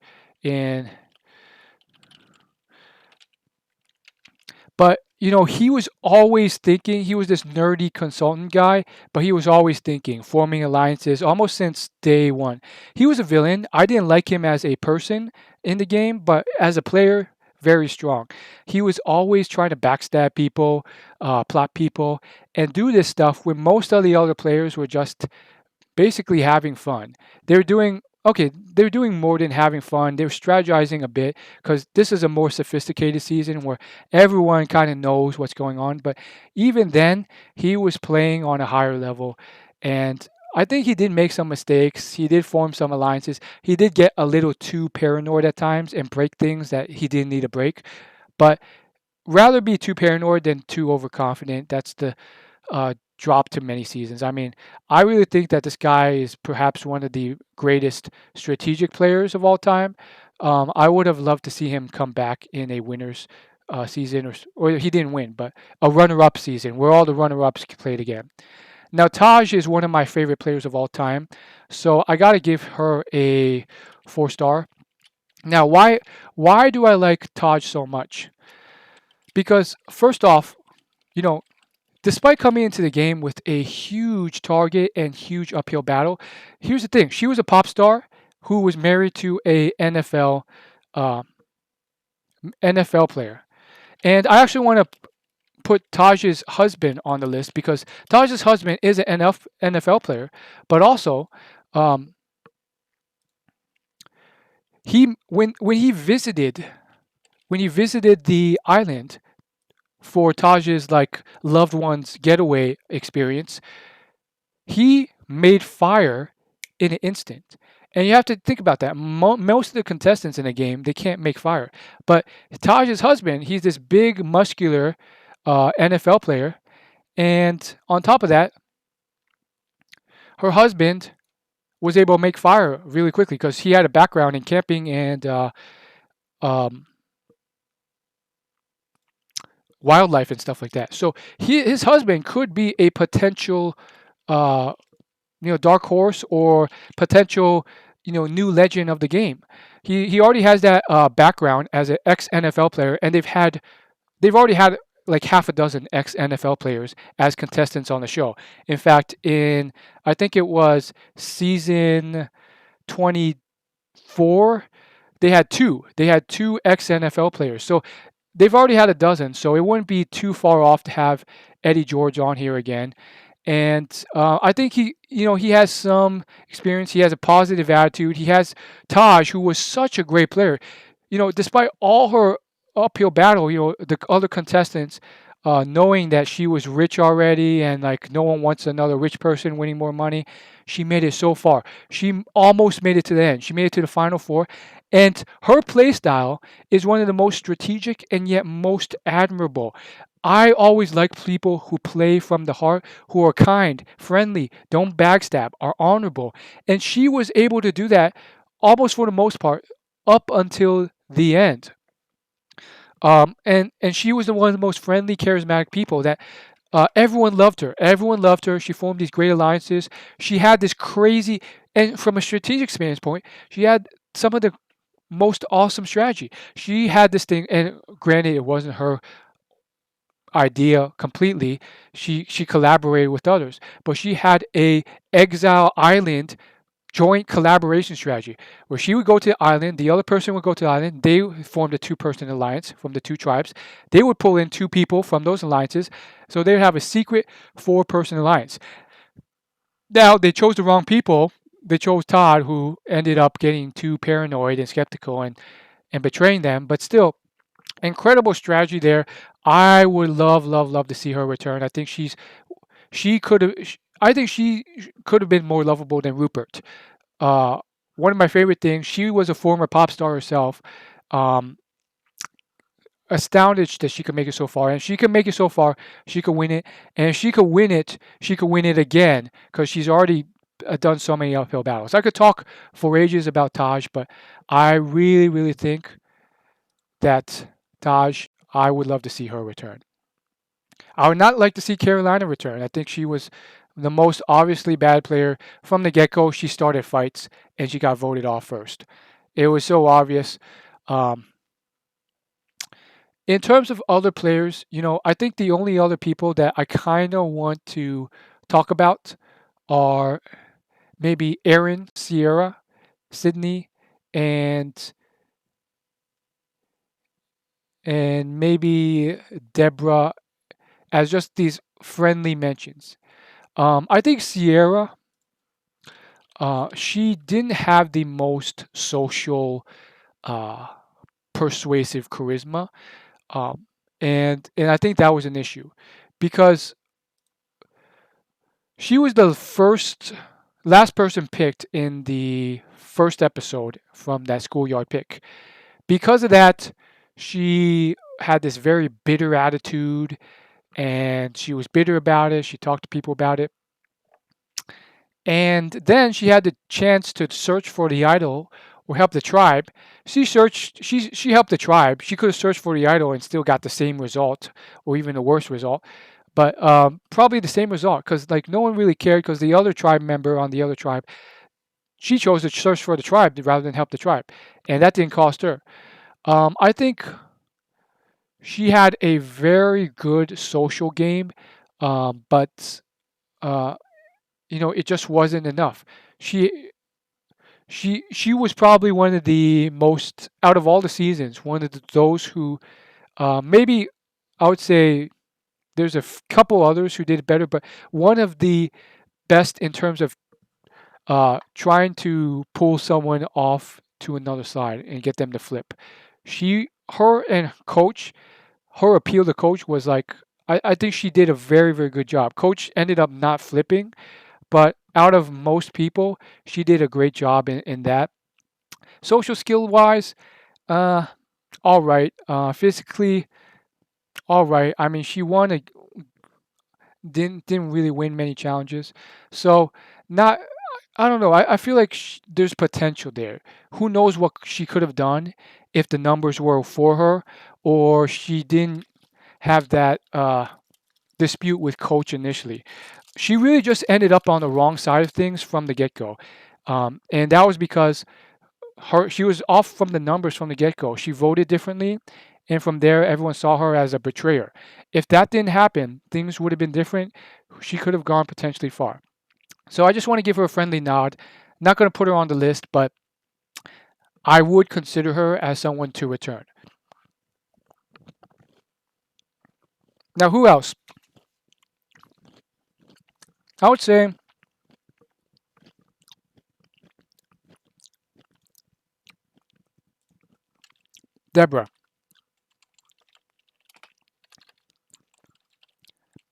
But he was always thinking. He was this nerdy consultant guy, but he was always thinking, forming alliances almost since day one. He was a villain. I didn't like him as a person in the game, but as a player, very strong. He was always trying to backstab people, plot people, and do this stuff when most of the other players were just basically having fun. They're doing more than having fun. They're strategizing a bit because this is a more sophisticated season where everyone kind of knows what's going on. But even then, he was playing on a higher level, and I think he did make some mistakes. He did form some alliances. He did get a little too paranoid at times and break things that he didn't need to break. But rather be too paranoid than too overconfident. That's the drop to many seasons. I mean, I really think that this guy is perhaps one of the greatest strategic players of all time. I would have loved to see him come back in a winners season, or he didn't win, but a runner-up season where all the runner-ups played again. Now, Taj is one of my favorite players of all time, so I got to give her a 4-star. Now, why do I like Taj so much? Because first off, despite coming into the game with a huge target and huge uphill battle, here's the thing: she was a pop star who was married to a NFL player, and I actually want to put Taj's husband on the list because Taj's husband is an NFL player, but also when he visited the island for Taj's loved one's getaway experience, he made fire in an instant. And you have to think about that. Most of the contestants in the game, they can't make fire. But Taj's husband, he's this big, muscular NFL player. And on top of that, her husband was able to make fire really quickly because he had a background in camping and wildlife and stuff like that. So his husband could be a potential uh, dark horse or potential, new legend of the game. He already has that background as an ex NFL player, and they've already had like half a dozen ex NFL players as contestants on the show. In fact, I think it was season 24, they had two. They had two ex NFL players. So they've already had a dozen. So it wouldn't be too far off to have Eddie George on here again. And I think he has some experience. He has a positive attitude. He has Taj, who was such a great player. Despite all her uphill battle, the other contestants, knowing that she was rich already and like no one wants another rich person winning more money, she made it so far. She almost made it to the end. She made it to the final four. And her play style is one of the most strategic and yet most admirable. I always like people who play from the heart, who are kind, friendly, don't backstab, are honorable. And she was able to do that almost for the most part up until the end. And she was one of the most friendly, charismatic people that everyone loved her. Everyone loved her. She formed these great alliances. She had this crazy, and from a strategic standpoint, she had some of the most awesome strategy. She had this thing, and granted, it wasn't her idea completely. She collaborated with others, but she had a exile island joint collaboration strategy where she would go to the island, the other person would go to the island, they formed a two-person alliance from the two tribes. They would pull in two people from those alliances, so they would have a secret four-person alliance. Now, they chose the wrong people. They chose Todd, who ended up getting too paranoid and skeptical and betraying them, but still, incredible strategy there. I would love, love, love to see her return. She could have. I think she could have been more lovable than Rupert. Uh, One of my favorite things. She was a former pop star herself. Um, Astounded that she could make it so far, and she can make it so far. She could win it, and if she could win it, she could win it again because she's already done so many uphill battles. I could talk for ages about Taj, but I really, really think that Taj. I would love to see her return. I would not like to see Carolina return. I think she was the most obviously bad player from the get go. She started fights and she got voted off first. It was so obvious. Um, in terms of other players, I think the only other people that I kind of want to talk about are maybe Aaron, Sierra, Sydney, and maybe Deborah as just these friendly mentions. I think Sierra, she didn't have the most social, uh, persuasive charisma, um, and I think that was an issue because she was the last person picked in the first episode from that schoolyard pick. Because of that, she had this very bitter attitude, and she was bitter about it. She talked to people about it. And then she had the chance to search for the idol or help the tribe. She helped the tribe. She could have searched for the idol and still got the same result or even a worse result. But probably the same result because like no one really cared because the other tribe member on the other tribe, she chose to search for the tribe rather than help the tribe. And that didn't cost her. I think she had a very good social game, but uh, it just wasn't enough. She she was probably one of the most out of all the seasons, one of those who maybe I would say there's a couple others who did it better, but one of the best in terms of trying to pull someone off to another side and get them to flip. Her and coach, her appeal to coach was like I think she did a very, very good job. Coach ended up not flipping, but out of most people, she did a great job in that. Social skill wise, uh, all right. Physically, all right. I mean, she won a didn't really win many challenges, so not. I don't know. I feel like there's potential there. Who knows what she could have done if the numbers were for her, or she didn't have that dispute with coach initially. she really just ended up on the wrong side of things from the get-go. And that was because she was off from the numbers from the get-go. She voted differently, and from there, everyone saw her as a betrayer. If that didn't happen, things would have been different. She could have gone potentially far. So I just want to give her a friendly nod. Not going to put her on the list, but I would consider her as someone to return. Now, who else? I would say Deborah.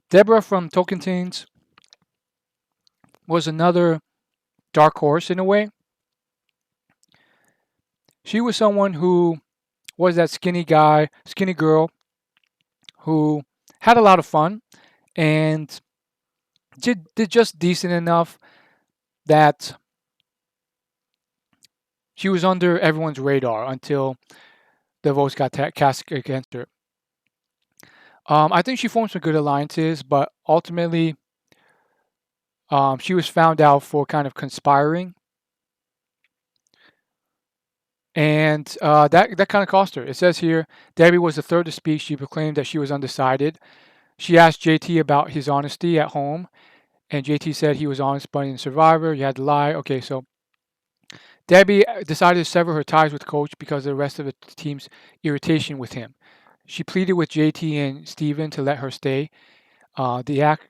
Deborah from Tocantins was another dark horse in a way. She was someone who was that skinny girl who had a lot of fun and did just decent enough that she was under everyone's radar until the votes got cast against her. I think she formed some good alliances, but ultimately she was found out for kind of conspiring. And that kind of cost her. It says here, Debbie was the third to speak. She proclaimed that she was undecided. She asked JT about his honesty at home, and JT said he was honest, but in Survivor, you had to lie. Okay, so Debbie decided to sever her ties with Coach because of the rest of the team's irritation with him. She pleaded with JT and Steven to let her stay. The act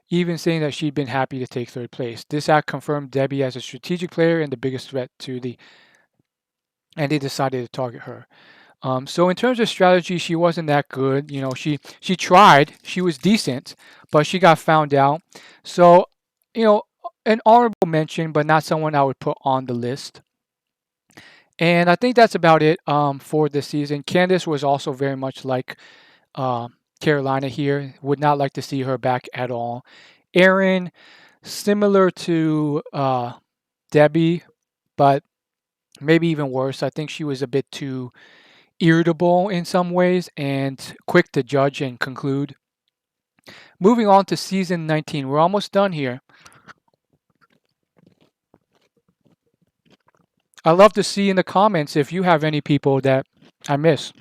even saying that she'd been happy to take third place. This act confirmed Debbie as a strategic player and the biggest threat to and they decided to target her. So in terms of strategy, she wasn't that good. You know, she tried. She was decent, but she got found out. So, you know, an honorable mention, but not someone I would put on the list. And I think that's about it for this season. Candace was also very much like Carolina here. Would not like to see her back at all. Erin, similar to Debbie, but maybe even worse. I think she was a bit too irritable in some ways and quick to judge and conclude. Moving on to season 19. We're almost done here. I'd love to see in the comments if you have any people that I miss.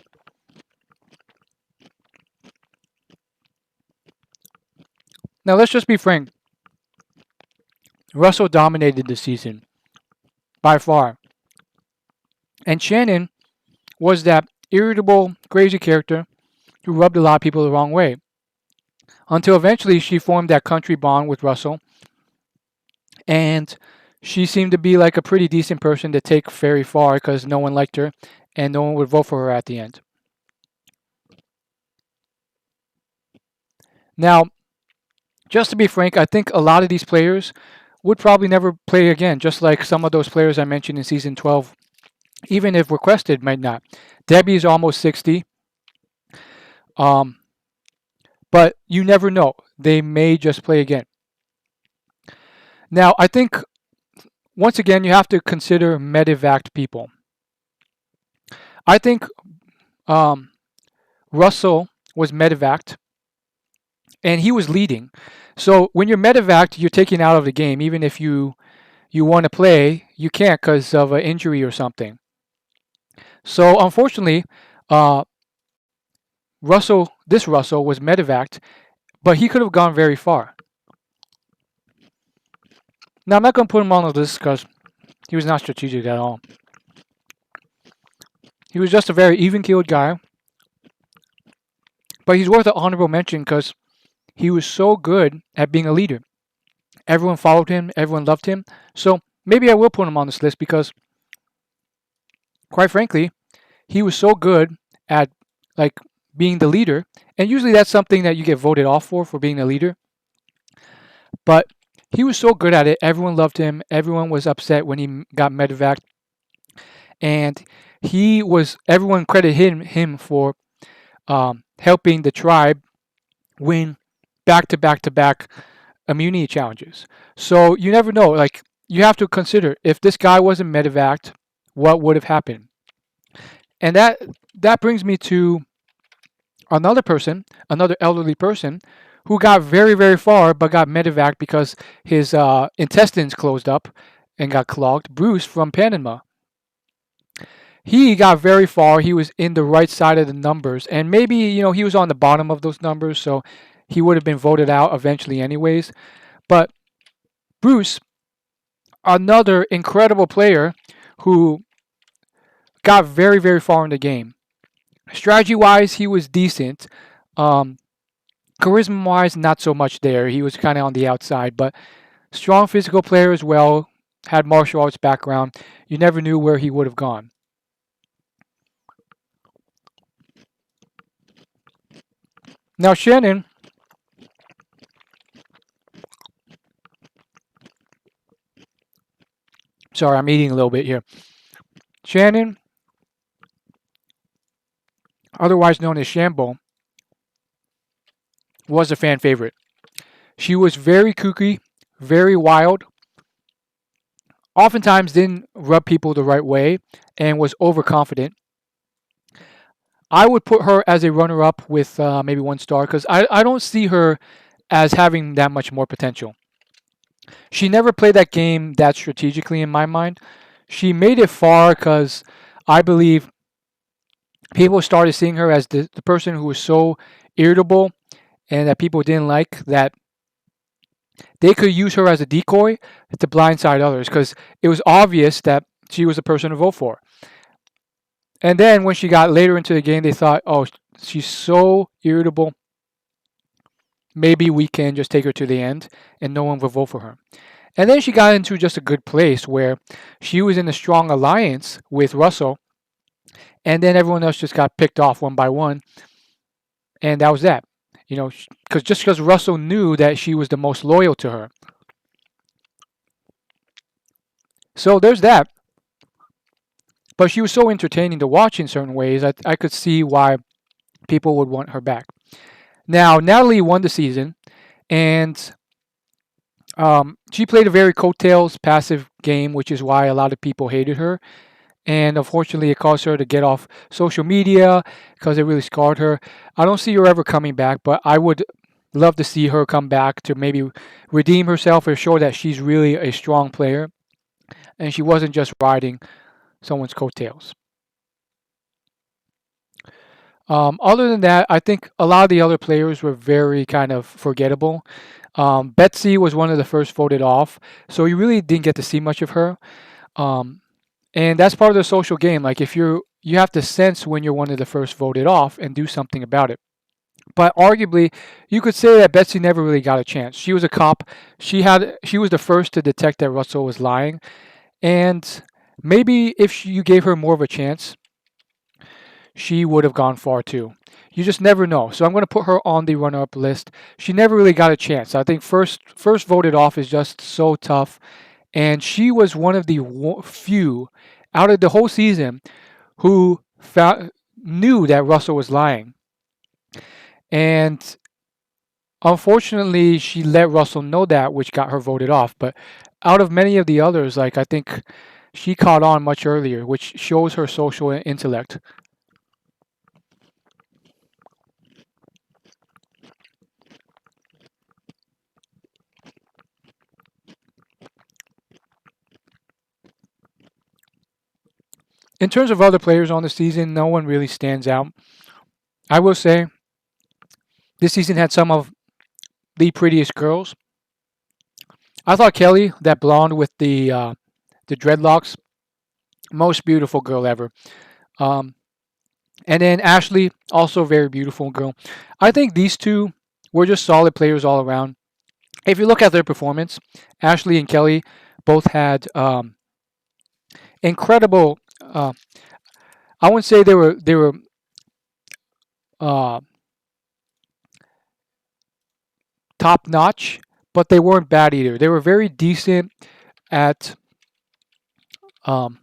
Now, let's just be frank. Russell dominated the season by far. And Shannon was that irritable, crazy character who rubbed a lot of people the wrong way. Until eventually she formed that country bond with Russell. And she seemed to be like a pretty decent person to take very far because no one liked her and no one would vote for her at the end. Now, just to be frank, I think a lot of these players would probably never play again, just like some of those players I mentioned in season 12, even if requested, might not. Debbie is almost 60. But you never know. They may just play again. Now, I think, once again, you have to consider medevaced people. I think Russell was medevaced, and he was leading. So when you're medevaced, you're taken out of the game. Even if you want to play, you can't because of an injury or something. So unfortunately, Russell was medevaced, but he could have gone very far. Now, I'm not going to put him on the list because he was not strategic at all. He was just a very even-keeled guy. But he's worth an honorable mention because he was so good at being a leader. Everyone followed him. Everyone loved him. So maybe I will put him on this list because, quite frankly, he was so good at being the leader. And usually that's something that you get voted off for being a leader. But he was so good at it. Everyone loved him. Everyone was upset when he got medevaced. And everyone credited him for helping the tribe win back-to-back immunity challenges. So you never know. You have to consider, if this guy wasn't medevaced, what would have happened? And that brings me to another elderly person, who got very, very far but got medevac because his intestines closed up and got clogged. Bruce from Panama. He got very far. He was in the right side of the numbers, and maybe he was on the bottom of those numbers, so he would have been voted out eventually, anyways. But Bruce, another incredible player who got very, very far in the game. Strategy wise, he was decent. Um, Charisma wise, not so much there. He was kind of on the outside, but strong physical player as well. Had martial arts background. You never knew where he would have gone. Now, Shannon, sorry, I'm eating a little bit here. Shannon, otherwise known as Shambo, was a fan favorite. She was very kooky, very wild, oftentimes didn't rub people the right way, and was overconfident. I would put her as a runner up with maybe 1 star because I don't see her as having that much more potential. She never played that game that strategically in my mind. She made it far because I believe people started seeing her as the person who was so irritable and that people didn't like that they could use her as a decoy to blindside others because it was obvious that she was the person to vote for. And then when she got later into the game, they thought, oh, she's so irritable. Maybe we can just take her to the end and no one will vote for her. And then she got into just a good place where she was in a strong alliance with Russell. And then everyone else just got picked off one by one. And that was that. Because Russell knew that she was the most loyal to her. So there's that. But she was so entertaining to watch in certain ways. I could see why people would want her back. Now, Natalie won the season, and she played a very coattails passive game, which is why a lot of people hated her. And unfortunately, it caused her to get off social media because it really scarred her. I don't see her ever coming back, but I would love to see her come back to maybe redeem herself or show that she's really a strong player and she wasn't just riding someone's coattails. Other than that, I think a lot of the other players were very kind of forgettable. Betsy was one of the first voted off, so you really didn't get to see much of her. Um, and that's part of the social game. Like if you have to sense when you're one of the first voted off and do something about it. But arguably, you could say that Betsy never really got a chance. She was a cop. She was the first to detect that Russell was lying, and maybe if you gave her more of a chance, she would have gone far too. You just never know. So I'm going to put her on the runner-up list. She never really got a chance. I think first voted off is just so tough, and she was one of the few out of the whole season who knew that Russell was lying. And unfortunately, she let Russell know that, which got her voted off. But out of many of the others, like I think she caught on much earlier, which shows her social intellect. In terms of other players on the season, no one really stands out. I will say this season had some of the prettiest girls. I thought Kelly, that blonde with the dreadlocks, most beautiful girl ever. Um, and then Ashley, also very beautiful girl. I think these two were just solid players all around. If you look at their performance, Ashley and Kelly both had incredible. I wouldn't say they were uh, top notch, but they weren't bad either. They were very decent at um,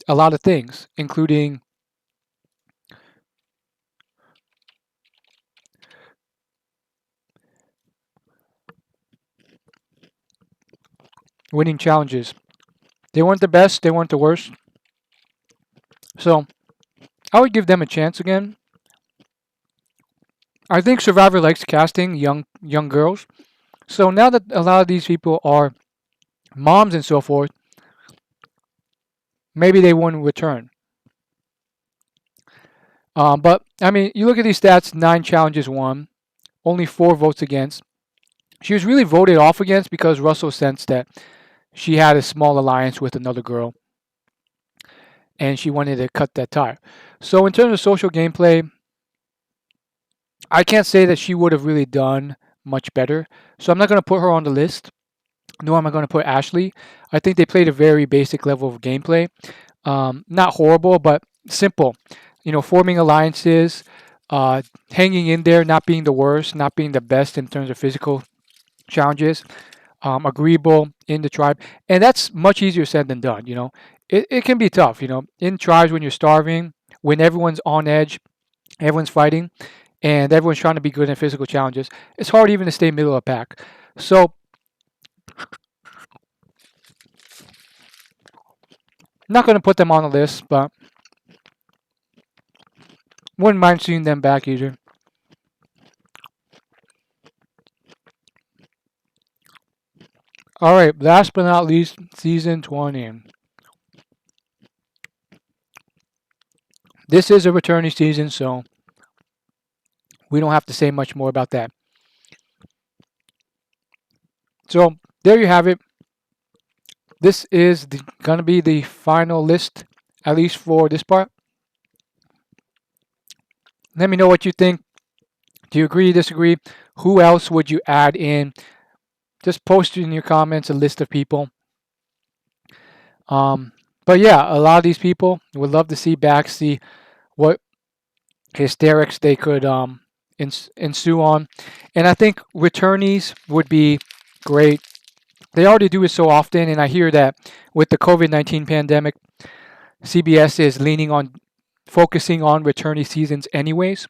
a lot of things, including winning challenges. They weren't the best, they weren't the worst. So I would give them a chance again. I think Survivor likes casting young girls. So now that a lot of these people are moms and so forth, maybe they won't return. But I mean, you look at these stats: 9 challenges won, only 4 votes against. She was really voted off against because Russell sensed that she had a small alliance with another girl, and she wanted to cut that tie. So in terms of social gameplay, I can't say that she would have really done much better. So I'm not going to put her on the list, nor am I going to put Ashley. I think they played a very basic level of gameplay. Not horrible, but simple. Forming alliances, hanging in there, not being the worst, not being the best in terms of physical challenges, agreeable in the tribe. And that's much easier said than done. It can be tough, in tribes when you're starving, when everyone's on edge, everyone's fighting, and everyone's trying to be good in physical challenges. It's hard even to stay middle of the pack. So, not going to put them on the list, but wouldn't mind seeing them back either. All right, last but not least, season 20. This is a returning season, so we don't have to say much more about that. So there you have it. This is going to be the final list, at least for this part. Let me know what you think. Do you agree, disagree? Who else would you add in? Just post in your comments a list of people. But yeah, a lot of these people would love to see what hysterics they could ensue on. And I think returnees would be great. They already do it so often, and I hear that with the COVID-19 pandemic, CBS is focusing on returnee seasons anyways,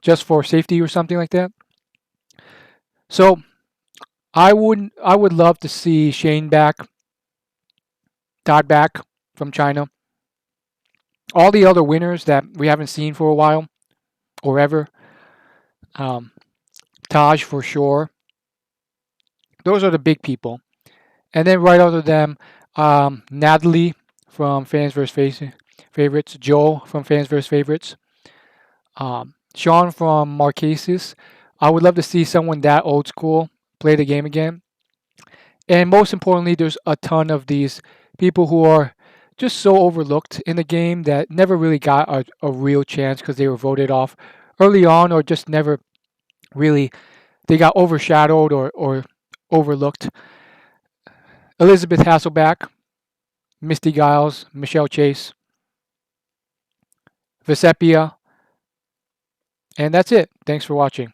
just for safety or something like that. So I would love to see Shane back, Todd back from China. All the other winners that we haven't seen for a while or ever. Taj for sure. Those are the big people. And then right under them, Natalie from Fans vs. Favorites, Joe from Fans vs. Favorites, Sean from Marquesas. I would love to see someone that old school play the game again. And most importantly, there's a ton of these people who are just so overlooked in the game that never really got a real chance because they were voted off early on or just never really, they got overshadowed or overlooked. Elisabeth Hasselbeck, Misty Giles, Michelle Chase, Vecepia, and that's it. Thanks for watching.